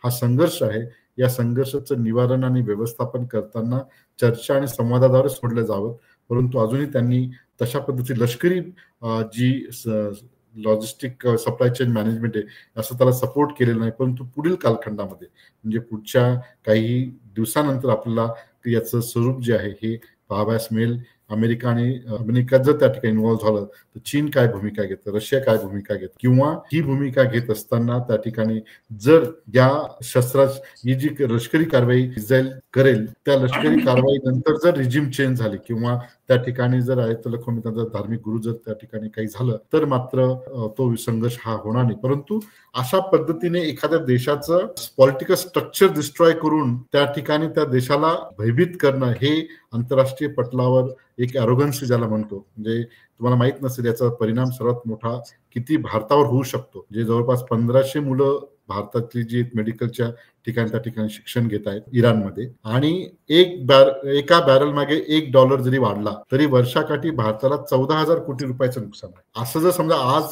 हा संघर्ष आहे या संघर्षाचं निवारण आणि व्यवस्थापन करताना चर्चा आणि संवादाद्वारे सोडलं जावं. परंतु अजूनही त्यांनी तशा पद्धती लष्करी जी लॉजिस्टिक सप्लाय चेन मॅनेजमेंट आहे असं त्याला सपोर्ट केलेलं नाही. परंतु पुढील कालखंडामध्ये म्हणजे पुढच्या काही दिवसानंतर आपल्याला याचं स्वरूप जे आहे हे पाहावयास मिळेल. अमेरिका जर त्या ठिकाणी इन्व्हॉल्व्ह झालं तर चीन काय भूमिका घेतं, रशिया काय भूमिका घेतं किंवा ही भूमिका घेत असताना त्या ठिकाणी जर या ही जी लष्करी कारवाई इस्रायल करेल त्या लष्करी कारवाई नंतर जर रिजिम चेंज झाली किंवा त्या ठिकाणी जर आयतुल्ला खोमेनीचा धार्मिक गुरु जर त्या ठिकाणी काही झालं तर मात्र तो संघर्ष हा होणार नाही. परंतु अशा पद्धतीने एखाद्या देशाचं पॉलिटिकल स्ट्रक्चर डिस्ट्रॉय करून त्या ठिकाणी त्या देशाला भयभीत करणं हे आंतरराष्ट्रीय पटलावर एक अरोगन्सी ज्याला म्हणतो. म्हणजे तुम्हाला माहित नसेल याचा परिणाम सर्वात मोठा किती भारतावर होऊ शकतो. जे जवळपास 1500 मुलं भारतातली जी मेडिकलच्या ठिकाणी त्या ठिकाणी शिक्षण घेत आहेत इराणमध्ये आणि एका बॅरल मागे $1 जरी वाढला तरी वर्षाकाठी भारताला 14,000 कोटी रुपयाचं नुकसान आहे. असं जर समजा आज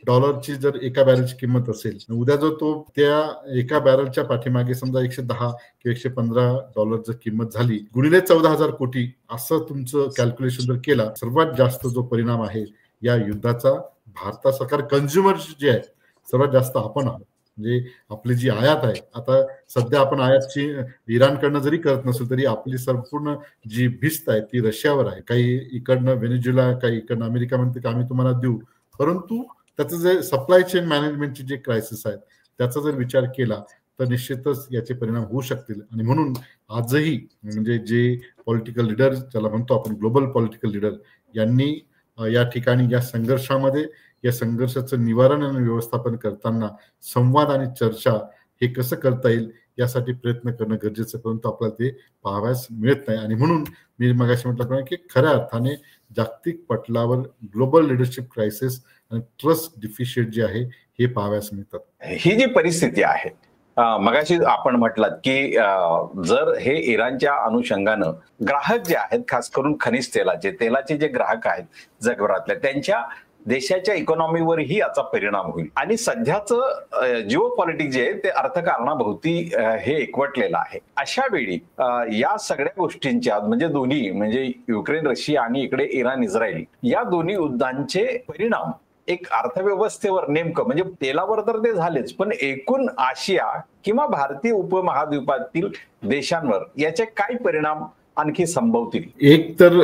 $40 जर एका बॅरलची किंमत असेल उद्या जर तो त्या एका बॅरलच्या पाठीमागे समजा $110 किंवा $115 जर किंमत झाली गुणिले 14,000 कोटी असं तुमचं कॅल्क्युलेशन जर केला सर्वात जास्त जो परिणाम आहे या युद्धाचा भारतासारखा कन्झ्युमर जे आहे सर्वात जास्त आपण आहोत. म्हणजे आपली जी आयात आहे, आता सध्या आपण आयातची इराणकडनं जरी करत नसेल तरी आपली संपूर्ण जी भिस्त आहे ती रशियावर आहे. काही इकडनं व्हेनेझुएला, काही इकडनं अमेरिका म्हणते की आम्ही तुम्हाला देऊ, परंतु त्याचं जे सप्लाय चेन मॅनेजमेंटचे जे क्रायसिस आहेत त्याचा जर विचार केला तर निश्चितच याचे परिणाम होऊ शकतील. आणि म्हणून आजही म्हणजे जे पॉलिटिकल लीडर ज्याला म्हणतो आपण ग्लोबल पॉलिटिकल लीडर, यांनी या ठिकाणी या संघर्षामध्ये या संघर्षाचं निवारण आणि व्यवस्थापन करताना संवाद आणि चर्चा हे कसं करता येईल यासाठी प्रयत्न करणं गरजेचं, परंतु आपल्याला ते पाहावयास मिळत नाही. आणि म्हणून मी मगाशी म्हटल्याप्रमाणे की खऱ्या अर्थाने जागतिक पटलावर ग्लोबल लिडरशिप क्रायसिस आणि ट्रस्ट डिफिशियट जे आहे हे पाहावयास मिळतात. ही जी परिस्थिती आहे, मगाशी आपण म्हटलात की जर हे इराणच्या अनुषंगानं ग्राहक जे आहेत, खास करून खनिज तेलाचे जे ग्राहक आहेत जगभरातल्या, त्यांच्या देशाच्या इकॉनॉमीवरही याचा परिणाम होईल. आणि सध्याचं जिओ पॉलिटिक्स जे आहे ते अर्थकारणाभोवती हे एकवटलेलं आहे. अशा वेळी या सगळ्या गोष्टींच्या म्हणजे दोन्ही म्हणजे युक्रेन रशिया आणि इकडे इराण इस्रायल या दोन्ही युद्धांचे परिणाम एक अर्थव्यवस्थेवर नेमकं म्हणजे तेलावर तर ते झालेच, पण एकूण आशिया किंवा भारतीय उपमहाद्वीपातील देशांवर याचे काय परिणाम आणखी संभवतील? एक तर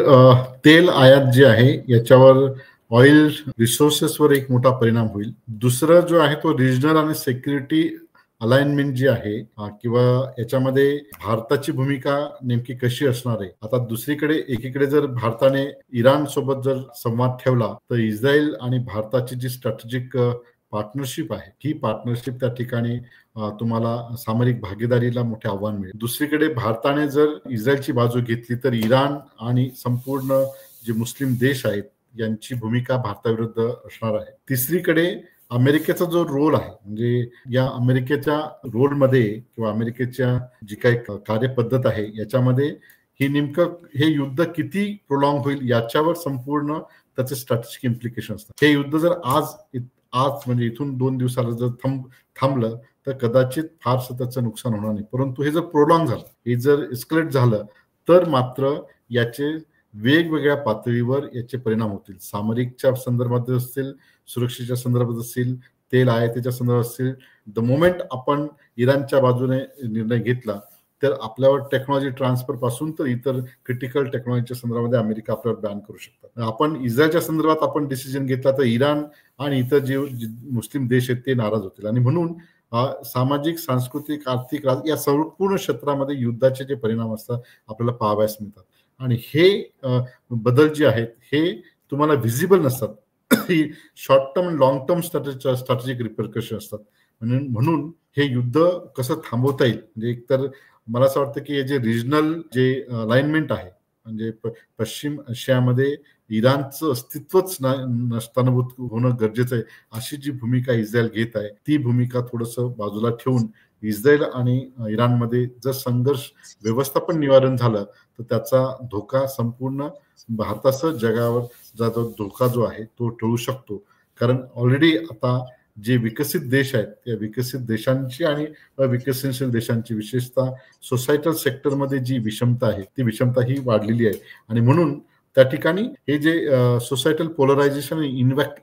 तेल आयात जे आहे याच्यावर ऑइल रिसोर्सेसवर एक मोठा परिणाम होईल. दुसरं जो आहे तो रिजनल आणि सेक्युरिटी अलाइनमेंट जी आहे किंवा याच्यामध्ये भारताची भूमिका नेमकी कशी असणार आहे. आता दुसरीकडे एकीकडे जर भारताने इराण सोबत जर संवाद ठेवला तर इस्रायल आणि भारताची जी स्ट्रॅटेजिक पार्टनरशिप आहे ही पार्टनरशिप त्या ठिकाणी तुम्हाला सामरिक भागीदारीला मोठे आव्हान मिळेल. दुसरीकडे भारताने जर इस्रायलची बाजू घेतली तर इराण आणि संपूर्ण जे मुस्लिम देश आहेत यांची भूमिका भारताविरुद्ध असणार आहे. तिसरीकडे अमेरिकेचा जो रोल आहे म्हणजे या अमेरिकेच्या रोलमध्ये किंवा अमेरिकेच्या जी काही कार्यपद्धत आहे याच्यामध्ये ही नेमकं हे युद्ध किती प्रोलॉंग होईल याच्यावर संपूर्ण त्याचे स्ट्रॅटेजिक इम्प्लिकेशन असतात. हे युद्ध जर आज म्हणजे इथून 2 दिवसाला जर थांबलं तर कदाचित फारसं त्याचं नुकसान होणार नाही, परंतु हे जर प्रोलॉंग झालं, हे जर एस्केलेट झालं तर मात्र याचे वेगवेगळ्या पातळीवर याचे परिणाम होतील. सामरिकच्या संदर्भात असतील, सुरक्षेच्या संदर्भात असतील, तेल आयातीच्या संदर्भात असतील. द मोमेंट आपण इराणच्या बाजूने निर्णय घेतला तर आपल्यावर टेक्नॉलॉजी ट्रान्सफर पासून तर इतर क्रिटिकल टेक्नॉलॉजीच्या संदर्भामध्ये अमेरिका आपल्यावर बॅन करू शकतात. आपण इस्रायलच्या संदर्भात आपण डिसिजन घेतला तर इराण आणि इतर जे मुस्लिम देश आहेत ते नाराज होतील. आणि म्हणून सामाजिक, सांस्कृतिक, आर्थिक या संपूर्ण क्षेत्रामध्ये युद्धाचे जे परिणाम असतात आपल्याला पाहावयास मिळतात. आणि हे बदल जे आहेत हे तुम्हाला व्हिजिबल नसतात, ही short term long term strategic repercussion असतात. म्हणून हे युद्ध कसं थांबवता येईल म्हणजे एकतर मला असं वाटतं की हे जे रिजनल जे अलाइनमेंट आहे म्हणजे पश्चिम आशियामध्ये इराणचं अस्तित्वच नष्टानुभूत होणं गरजेचं आहे अशी जी भूमिका इस्रायल घेत आहे ती भूमिका थोडंसं बाजूला ठेवून इस्रायल आणि इराणमध्ये जर संघर्ष व्यवस्थापन निवारण झालं तर त्याचा धोका संपूर्ण भारतासह जगावर जातो धोका जो आहे तो टळू शकतो. कारण ऑलरेडी आता जे विकसित देश आहेत त्या विकसित देशांची आणि अविकसनशील देशांची विशेषतः सोसायटल सेक्टरमध्ये जी विषमता आहे ती विषमता ही वाढलेली आहे. आणि म्हणून त्या ठिकाणी हे जे सोसायटल पोलरायझेशन आणि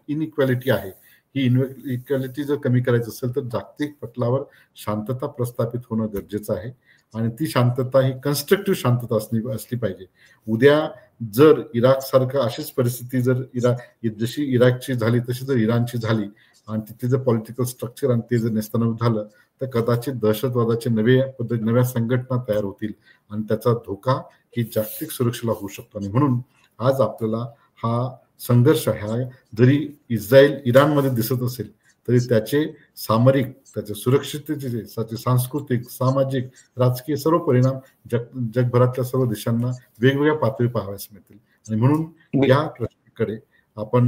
इनइक्वॅलिटी आहे ही इनइक्वॅलिटी जर कमी करायचं असेल तर जागतिक पटलावर शांतता प्रस्थापित होणं गरजेचं आहे. आणि ती शांतता ही कन्स्ट्रक्टिव्ह शांतता असली पाहिजे. उद्या जर इराक सारखं अशीच परिस्थिती जर जशी इराकची झाली तशी जर इराणची झाली आणि तिथे जर पॉलिटिकल स्ट्रक्चर आणि ते जर नेस्तनाबूत झालं तर कदाचित दहशतवादाचे नव्या संघटना तयार होतील आणि त्याचा धोका ही जागतिक सुरक्षेला होऊ शकतो. आणि म्हणून आज आपल्याला हा संघर्ष हा जरी इस्रायल इराणमध्ये दिसत असेल तरी त्याचे सामरिक, त्याच्या सुरक्षिततेचे, त्याचे सांस्कृतिक, सामाजिक, राजकीय सर्व परिणाम जगभरातल्या सर्व देशांना वेगवेगळ्या पातळी पाहाव्यास मिळतील. आणि म्हणून या प्रश्नाकडे आपण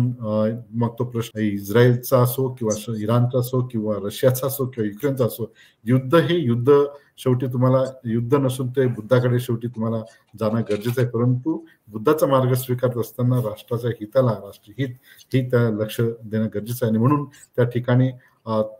मग तो प्रश्न इस्रायलचा असो किंवा इराणचा असो किंवा रशियाचा असो किंवा युक्रेनचा असो, युद्ध हे युद्ध शेवटी तुम्हाला युद्ध नसून ते बुद्धाकडे शेवटी तुम्हाला जाणं गरजेचं आहे. परंतु बुद्धाचा मार्ग स्वीकारत असताना राष्ट्राच्या हिताला, राष्ट्रहित ही त्या लक्ष देणं गरजेचं आहे. आणि म्हणून त्या ठिकाणी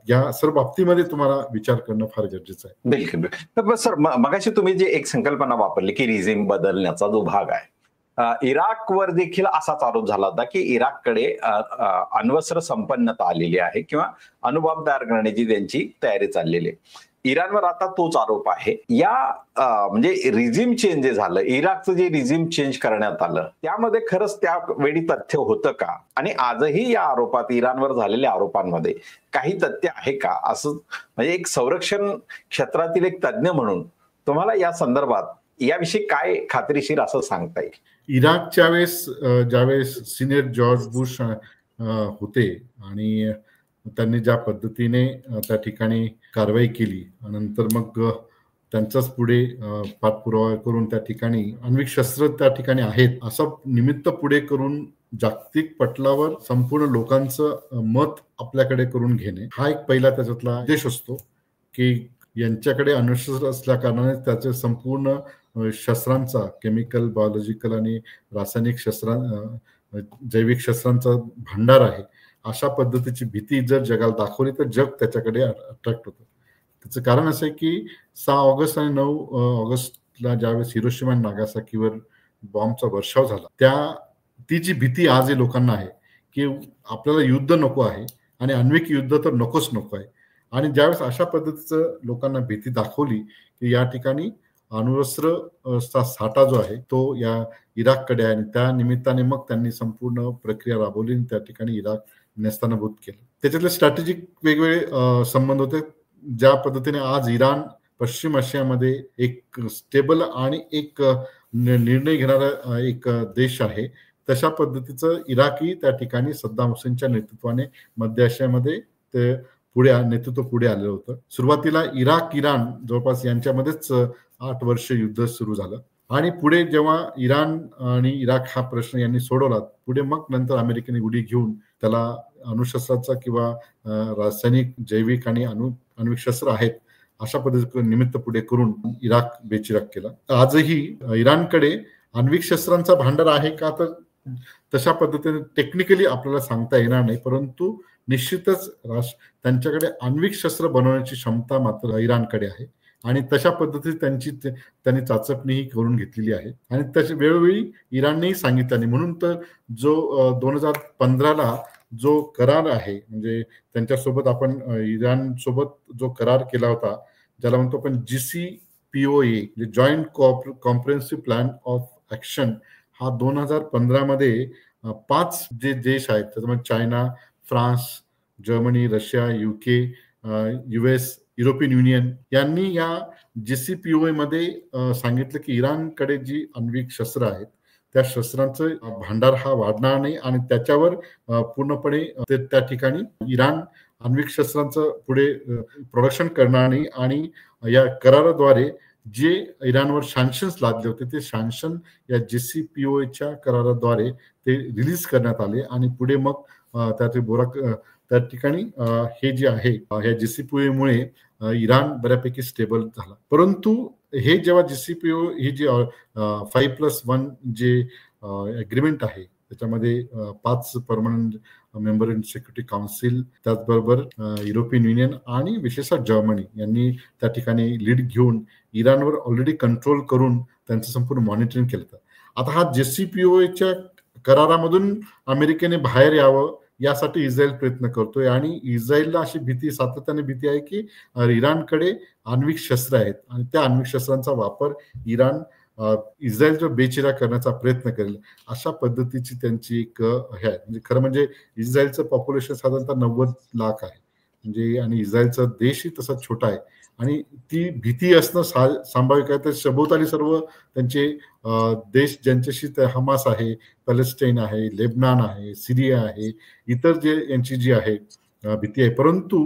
या सर्व बाबतीमध्ये तुम्हाला विचार करणं फार गरजेचं आहे. बिलकुल. तर सर मगाशी तुम्ही जे एक संकल्पना वापरली की रिझिम बदलण्याचा जो भाग आहे इराकवर देखील असाच आरोप झाला होता की इराककडे अण्वस्त्र संपन्नता आलेली आहे किंवा अणुबॉम्ब तयार करण्याची त्यांची तयारी चाललेली आहे. इराणवर आता तोच आरोप आहे. या म्हणजे रिझिम चेंज जे झालं, इराकचं जे रिझिम चेंज करण्यात आलं, त्यामध्ये खरंच त्यावेळी तथ्य होतं का? आणि आजही या आरोपात, इराणवर झालेल्या आरोपांमध्ये काही तथ्य आहे का? असं म्हणजे एक संरक्षण क्षेत्रातील एक तज्ज्ञ म्हणून तुम्हाला या संदर्भात याविषयी काय खात्रीशीर असं सांगता येईल? इराकच्या वेळेस ज्यावेळेस सिनियर जॉर्ज बुश होते आणि त्यांनी ज्या पद्धतीने त्या ठिकाणी कारवाई केली, नंतर मग त्यांचाच पुढे पाठपुरावा करून त्या ठिकाणी आण्विक शस्त्र त्या ठिकाणी आहेत असं निमित्त पुढे करून जागतिक पटलावर संपूर्ण लोकांचं मत आपल्याकडे करून घेणे, हा एक पहिला त्याच्यातला उद्देश असतो की यांच्याकडे अण्वस्त्र असल्या कारणाने त्याचे संपूर्ण शस्त्रांचा, केमिकल, बायोलॉजिकल आणि रासायनिक जैविक शस्त्रांचा भांडार आहे, अशा पद्धतीची भीती जर जगाला दाखवली तर जग त्याच्याकडे अट्रॅक्ट होतं. त्याचं कारण असं आहे की 6 ऑगस्ट आणि 9 ऑगस्टला ज्यावेळेस हिरोशिमा आणि नागासाकीवर बॉम्बचा वर्षाव झाला, ती जी भीती आजही लोकांना आहे की आपल्याला युद्ध नको आहे आणि आण्विक युद्ध तर नको आहे. आणि ज्यावेळेस अशा पद्धतीचं लोकांना भीती दाखवली की या ठिकाणी अणुअस्त्रचा साठा जो आहे तो या इराककडे आहे, आणि त्या निमित्ताने मग त्यांनी संपूर्ण प्रक्रिया राबवली, त्या ठिकाणी इराक नेस्तानाबूत केलं. त्याच्यातले स्ट्रॅटेजिक वेगवेगळे संबंध होते. ज्या पद्धतीने आज इराण पश्चिम आशियामध्ये एक स्टेबल आणि एक निर्णय घेणारा एक देश आहे, तशा पद्धतीचं इराकही त्या ठिकाणी सद्दाम हुसेनच्या नेतृत्वाने मध्य आशियामध्ये ते नेतृत्व पुढे आलेलं होतं. सुरुवातीला इराक इराण जवळपास यांच्यामध्येच 8 वर्ष युद्ध सुरू झालं, आणि पुढे जेव्हा इराण आणि इराक हा प्रश्न यांनी सोडवला, पुढे मग नंतर अमेरिकेने उडी घेऊन त्याला अणुशस्त्राचा किंवा रासायनिक, जैविक आणि आण्विक शस्त्र आहेत अशा पद्धतीने निमित्त पुढे करून इराक बेचिराक केला. आजही इराणकडे आण्विक शस्त्रांचा भांडार आहे का, तर तशा पद्धतीने टेक्निकली आपल्याला सांगता येणार नाही, परंतु निश्चितच त्यांच्याकडे आण्विक शस्त्र बनवण्याची क्षमता मात्र इराणकडे आहे, आणि तशा पद्धतीने त्यांनी चाचपणीही करून घेतलेली आहे. आणि तशी वेळोवेळी इराणनेही सांगितलं नाही. म्हणून तर जो 2015ला जो करार आहे, म्हणजे त्यांच्यासोबत आपण इराणसोबत जो करार केला होता, ज्याला म्हणतो आपण JCPOA, joint comprehensive plan of action, हा 2015मध्ये 5 जे देश आहेत, त्याच्यामध्ये China, France, Germany, Russia, UK, US, European union यांनी या JCPOA मध्ये सांगितलं की इराणकडे जी आण्विक शस्त्र आहेत त्या शस्त्रांचं भांडार हा वाढणार नाही, आणि त्याच्यावर पूर्णपणे त्या ठिकाणी इराण आण्विक शस्त्रांचं पुढे प्रोडक्शन करणार नाही. आणि या कराराद्वारे जे इराणवर सँक्शन्स लादले होते ते सँक्शन या JCPOAच्या कराराद्वारे ते रिलीज करण्यात आले, आणि पुढे मग त्या ठिकाणी हे जे आहे ह्या JCPOA मुळे इराण बऱ्यापैकी स्टेबल झाला. परंतु हे जेव्हा JCPOA ही जी 5+1 जे अग्रीमेंट आहे, त्याच्यामध्ये 5 permanent member in security council, त्याचबरोबर युरोपियन युनियन आणि विशेषतः जर्मनी यांनी त्या ठिकाणी लीड घेऊन इराणवर ऑलरेडी कंट्रोल करून त्यांचं संपूर्ण मॉनिटरिंग केलं. आता हा JCPOAच्या करारामधून अमेरिकेने बाहेर यावं यासाठी इस्रायल प्रयत्न करतोय, आणि इस्रायलला अशी सातत्याने भीती आहे की इराणकडे आण्विक शस्त्र आहेत, आणि त्या आण्विक शस्त्रांचा वापर इराण इस्रायलच्या बेचिरा करण्याचा प्रयत्न करेल, अशा पद्धतीची त्यांची एक हे आहे. म्हणजे खरं म्हणजे इस्रायलचं पॉप्युलेशन साधारणतः 90 लाख आहे, म्हणजे, आणि इस्रायलचा देशही तसा छोटा आहे, आणि ती भीती असणं स्वाभाविक आहे. तर सभोवताली सर्व त्यांचे देश ज्यांच्याशी हमास आहे, पॅलेस्टाईन आहे, लेबनान आहे, सिरिया आहे, इतर जे यांची जी आहे भीती आहे. परंतु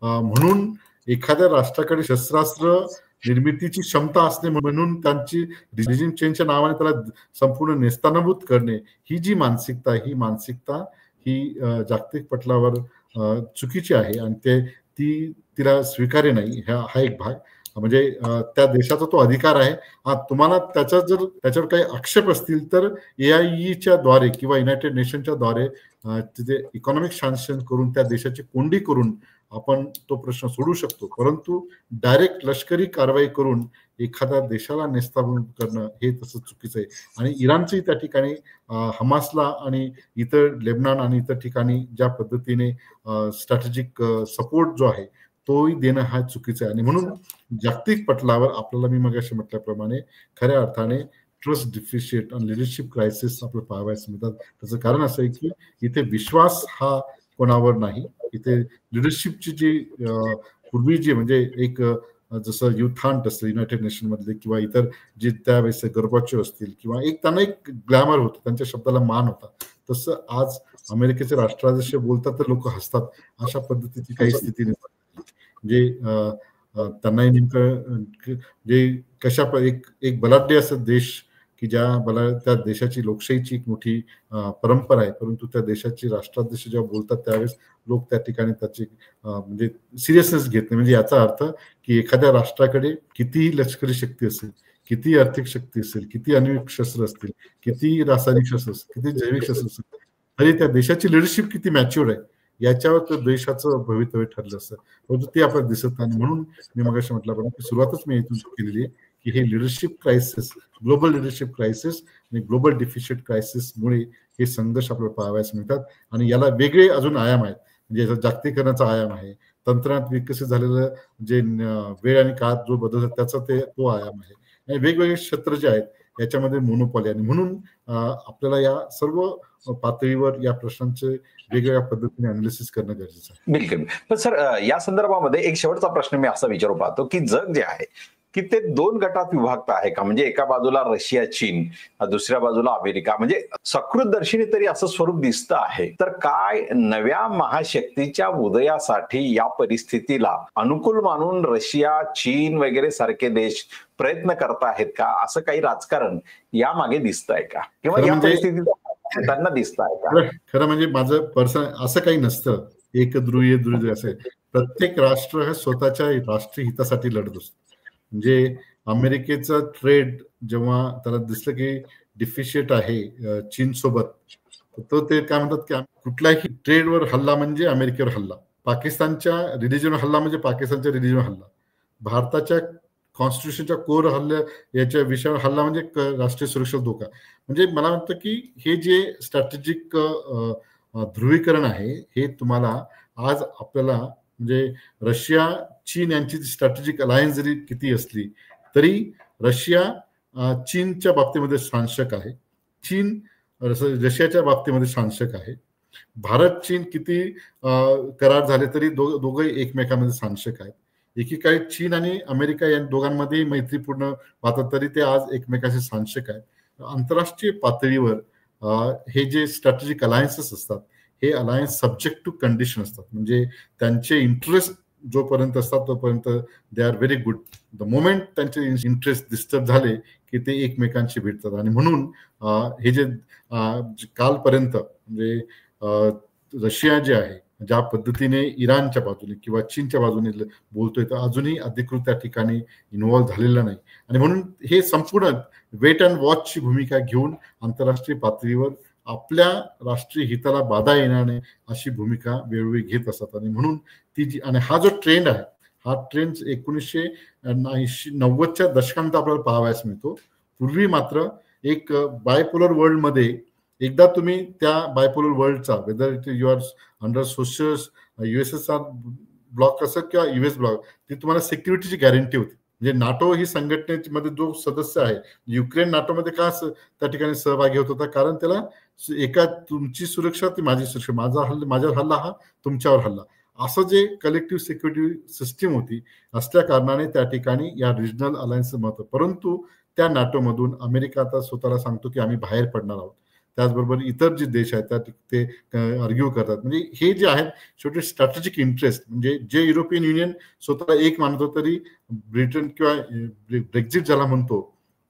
म्हणून एखाद्या राष्ट्राकडे शस्त्रास्त्र निर्मितीची क्षमता असणे म्हणून त्यांची रिजिम चेंजच्या नावाने त्याला संपूर्ण नेस्तानाबूत करणे, ही जी मानसिकता ही जागतिक पटलावर चुकीची आहे, आणि तिला स्वीकार्य नाही. हा एक भाग, म्हणजे त्या देशाचा तो अधिकार आहे. तुम्हाला त्याच्यावर काही आक्षेप असतील तर AIEच्या द्वारे किंवा युनायटेड नेशनच्या द्वारे तिथे इकॉनॉमिक सँक्शन करून त्या देशाची कोंडी करून आपण तो प्रश्न सोडू शकतो, परंतु डायरेक्ट लष्करी कारवाई करून एखाद्या देशाला नेस्ताभूत करणं हे तसं चुकीचं आहे. आणि इराणचंही त्या ठिकाणी हमासला आणि इतर लेबनान आणि इतर ठिकाणी ज्या पद्धतीने स्ट्रॅटेजिक सपोर्ट जो आहे तोही देणं हा चुकीचं आहे. आणि म्हणून जागतिक पटलावर आपल्याला मी मगाशी म्हटल्याप्रमाणे खऱ्या अर्थाने ट्रस्ट डिफिशिएट आणि लिडरशिप क्रायसिस आपल्याला पाहावयास मिळतात. त्याचं कारण असं आहे की इथे विश्वास हा कोणावर नाही. इथे लिडरशिपची जी पूर्वी जी म्हणजे एक जसं युथांट असतं युनायटेड नेशन मधले किंवा इतर जे त्यावेळेस गर्बाचे असतील किंवा एक त्यांना एक ग्लॅमर होतं, त्यांच्या शब्दाला मान होता, तसं आज अमेरिकेचे राष्ट्राध्यक्ष बोलतात तर लोक हसतात, अशा पद्धतीची काही स्थिती निर्माण म्हणजे त्यांनाही नेमकं जे कशा एक बलाढ्य असं देश की त्या देशाची लोकशाहीची एक मोठी परंपरा आहे, परंतु त्या देशाचे राष्ट्राध्यक्ष जेव्हा बोलतात त्यावेळेस लोक त्या ठिकाणी त्याची म्हणजे सिरियसनेस घेत नाही. म्हणजे याचा अर्थ की एखाद्या राष्ट्राकडे कितीही लष्करी शक्ती असेल, किती आर्थिक शक्ती असेल, किती आण्विक शस्त्र असतील, किती रासायनिक शस्त्र असतील, किती जैविक शस्त्र असतील, तरी त्या देशाची लिडरशिप किती मॅच्युअर आहे याच्यावर तर देशाचं भवितव्य ठरलं असतं, परंतु ते आपल्याला दिसत नाही. म्हणून मी मगाशी म्हटल्याप्रमाणे सुरुवातच मी इथून केलेली आहे की हे leadership crisis, global leadership crisis आणि ग्लोबल डिफिशिएट क्रायसिसमुळे हे संघर्ष आपल्याला पाहावयास मिळतात. आणि याला वेगळे अजून आयाम आहेत, म्हणजे जागतिकीकरणाचा आयाम आहे, तंत्रज्ञानात विकसित झालेलं जे वेळ आणि काळ जो बदल त्याचा तो आयाम आहे, आणि वेगवेगळे क्षेत्र जे आहेत याच्यामध्ये मोनोपॉली. आणि म्हणून आपल्याला या सर्व पातळीवर या प्रश्नांचे वेगवेगळ्या पद्धतीने अनालिसिस करणं गरजेचं आहे. बिलकुल. पण सर, या संदर्भामध्ये एक शेवटचा प्रश्न मी असा विचारू पाहतो की जग जे आहे की ते दोन गटात विभागत आहे का? म्हणजे एका बाजूला रशिया, चीन, दुसऱ्या बाजूला अमेरिका, म्हणजे सकृतदर्शिनी तरी असं स्वरूप दिसतं आहे. तर काय नव्या महाशक्तीच्या उदयासाठी या परिस्थितीला अनुकूल मानून रशिया, चीन वगैरे सारखे देश प्रयत्न करत आहेत का? असं काही राजकारण यामागे दिसत आहे का, किंवा या परिस्थितीत त्यांना दिसत आहे का? खरं म्हणजे माझं पर्सनल असं काही नसतं, एक ध्रुवीय असं. प्रत्येक राष्ट्र हे स्वतःच्या राष्ट्रीय हितासाठी लढत असतो. म्हणजे अमेरिकेचं ट्रेड जेव्हा त्याला दिसलं की डिफिशिएट आहे चीन सोबत, तो ते काय म्हणतात की कुठल्याही ट्रेडवर हल्ला म्हणजे अमेरिकेवर हल्ला, पाकिस्तानच्या रिलिजनवर हल्ला म्हणजे पाकिस्तानच्या रिलिजनवर हल्ला, भारताच्या कॉन्स्टिट्यूशनच्या कोर हल्ल्या याच्या विषयावर हल्ला म्हणजे राष्ट्रीय सुरक्षा धोका. म्हणजे मला वाटतं की हे जे स्ट्रॅटेजिक ध्रुवीकरण आहे हे तुम्हाला आज आपल्याला म्हणजे रशिया चीन यांची स्ट्रॅटेजिक अलायन्स जरी किती असली तरी रशिया चीनच्या बाबतीमध्ये साशंक आहे, चीन रशियाच्या बाबतीमध्ये साशंक आहे, भारत चीन किती करार झाले तरी दोघंही एकमेकांमध्ये साशंक आहेत. एकीकडे चीन आणि अमेरिका या दोघांमध्ये मैत्रीपूर्ण वाटत तरी ते आज एकमेकांशी साशंक आहेत. आंतरराष्ट्रीय पातळीवर हे जे स्ट्रॅटेजिक अलायन्सेस असतात हे अलायन्स सब्जेक्ट टू कंडिशन असतात. म्हणजे त्यांचे इंटरेस्ट जोपर्यंत असतात तोपर्यंत they are very good. The moment त्यांचे इंटरेस्ट डिस्टर्ब झाले की ते एकमेकांशी भेटतात. आणि म्हणून हे जे कालपर्यंत म्हणजे रशिया जे आहे ज्या पद्धतीने इराणच्या बाजूने किंवा चीनच्या बाजूने बोलतोय तर अजूनही अधिकृत त्या ठिकाणी इन्व्हॉल्व्ह झालेला नाही. आणि म्हणून हे संपूर्ण वेट अँड वॉचची भूमिका घेऊन आंतरराष्ट्रीय पातळीवर आपल्या राष्ट्रीय हिताला बाधा येणार नाही अशी भूमिका वेळोवेळी घेत असतात. आणि म्हणून ती जी आणि हा जो ट्रेंड आहे हा ट्रेंड 1990च्या दशकांत आपल्याला पाहावयास मिळतो. पूर्वी मात्र एक बायपोलर वर्ल्डमध्ये एकदा तुम्ही त्या बायपोलर वर्ल्डचा whether it you are under social USSR bloc असं किंवा US ब्लॉक ती तुम्हाला सिक्युरिटीची गॅरंटी होती. म्हणजे नाटो ही संघटनेमध्ये जो सदस्य आहे युक्रेन नाटोमध्ये का त्या ठिकाणी सहभागी होत होता, कारण त्याला एका तुमची सुरक्षा ती माझी सुरक्षा, माझ्यावर हल्ला हा तुमच्यावर हल्ला, असं जे कलेक्टिव्ह सिक्युरिटी सिस्टीम होती असल्या कारणाने त्या ठिकाणी या रिजनल अलायन्सचं महत्व. परंतु त्या नाटोमधून अमेरिका आता स्वतःला सांगतो की आम्ही बाहेर पडणार आहोत. त्याचबरोबर इतर जे देश आहेत त्या ते आर्ग्यू करतात. म्हणजे हे जे आहेत शेवटी स्ट्रॅटेजिक इंटरेस्ट म्हणजे जे युरोपियन युनियन स्वतःला एक मानतो तरी ब्रिटन किंवा ब्रेक्झिट ज्याला म्हणतो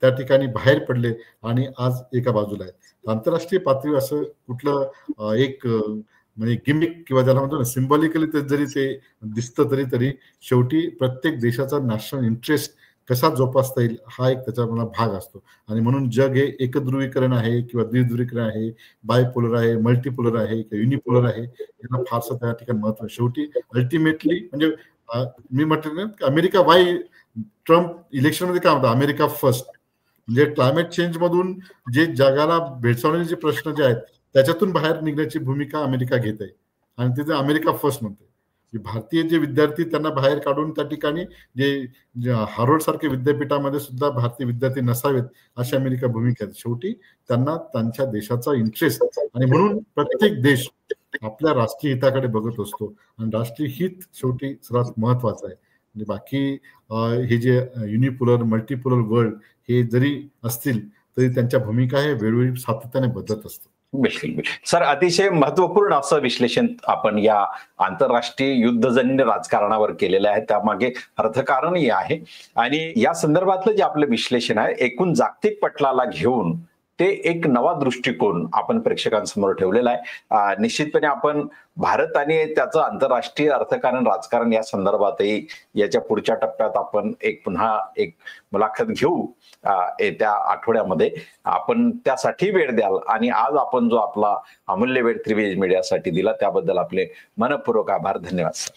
त्या ठिकाणी बाहेर पडले आणि आज एका बाजूला आहेत. आंतरराष्ट्रीय पातळीवर असं कुठलं एक म्हणजे गिमिक किंवा ज्याला म्हणतो ना सिम्बॉलिकली जरी ते दिसतं तरी शेवटी प्रत्येक देशाचा नॅशनल इंटरेस्ट कसा जोपासता येईल हा एक त्याचा भाग असतो. आणि म्हणून जग हे एकध्रुवीकरण आहे किंवा द्विध्रुवीकरण आहे, बायपोलर आहे, मल्टीपोलर आहे किंवा युनिपोलर आहे, याला फारसं त्या ठिकाणी महत्व आहे. शेवटी अल्टिमेटली म्हणजे मी म्हटलं ना अमेरिका वाय ट्रम्प इलेक्शनमध्ये काय म्हणतात अमेरिका फर्स्ट, म्हणजे क्लायमेट चेंज मधून जे जगाला भेडसावणारे जे प्रश्न जे आहेत त्याच्यातून बाहेर निघण्याची भूमिका अमेरिका घेत आहे आणि तिथे अमेरिका फर्स्ट म्हणते. भारतीय जे विद्यार्थी त्यांना बाहेर काढून त्या ठिकाणी जे हार्वर्ड सारख्या विद्यापीठामध्ये सुद्धा भारतीय विद्यार्थी नसावेत अशी अमेरिका भूमिका आहे. शेवटी त्यांना त्यांच्या देशाचा इंटरेस्ट आणि म्हणून प्रत्येक देश आपल्या राष्ट्रीय हिताकडे बघत असतो आणि राष्ट्रीय हित शेवटी सर्वात महत्वाचं आहे. म्हणजे बाकी हे जे युनिपोलर मल्टीपोलर वर्ल्ड हे जरी असतील तरी त्यांच्या भूमिका हे वेळोवेळी सातत्याने बदलत असतात. बिलकुल सर, अतिशय महत्वपूर्ण असं विश्लेषण आपण या आंतरराष्ट्रीय युद्धजन्य राजकारणावर केलेलं आहे. त्यामागे अर्थकारणही आहे आणि या संदर्भातलं जे आपलं विश्लेषण आहे एकूण जागतिक पटलाला घेऊन ते एक नवा दृष्टिकोन आपण प्रेक्षकांसमोर ठेवलेला आहे. निश्चितपणे आपण भारत आणि त्याचं आंतरराष्ट्रीय अर्थकारण राजकारण या संदर्भातही याच्या पुढच्या टप्प्यात आपण पुन्हा एक मुलाखत घेऊ येत्या आठवड्यामध्ये. आपण त्यासाठी वेळ द्याल आणि आज आपण जो आपला अमूल्य वेळ त्रिवेज मीडियासाठी दिला त्याबद्दल आपले मनपूर्वक आभार. धन्यवाद सर.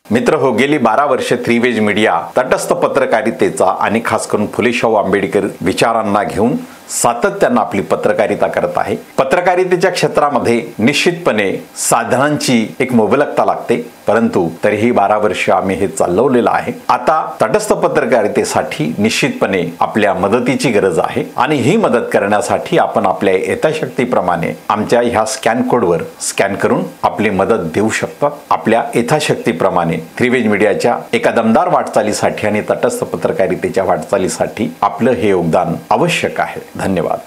मित्र हो, गेली 12 वर्ष त्रिवेज मीडिया तटस्थ पत्रकारितेचा आणि खास करून फुले शाहू आंबेडकर विचारांना घेऊन सातत्यानं आपली पत्रकारिता करत आहे. पत्रकारितेच्या क्षेत्रामध्ये निश्चितपणे साधनांची एक मुबलकता लागते, परंतु तरीही 12 वर्ष आम्ही हे चालवलेलं आहे. आता तटस्थ पत्रकारितेसाठी निश्चितपणे आपल्या मदतीची गरज आहे आणि ही मदत करण्यासाठी आपण आपल्या यथाशक्तीप्रमाणे आमच्या ह्या स्कॅन कोडवर स्कॅन करून आपली मदत देऊ शकतात. आपल्या यथाशक्तीप्रमाणे त्रिवेज मीडियाच्या एका दमदार वाटचालीसाठी आणि तटस्थ पत्रकारितेच्या वाटचालीसाठी आपलं हे योगदान आवश्यक आहे. धन्यवाद.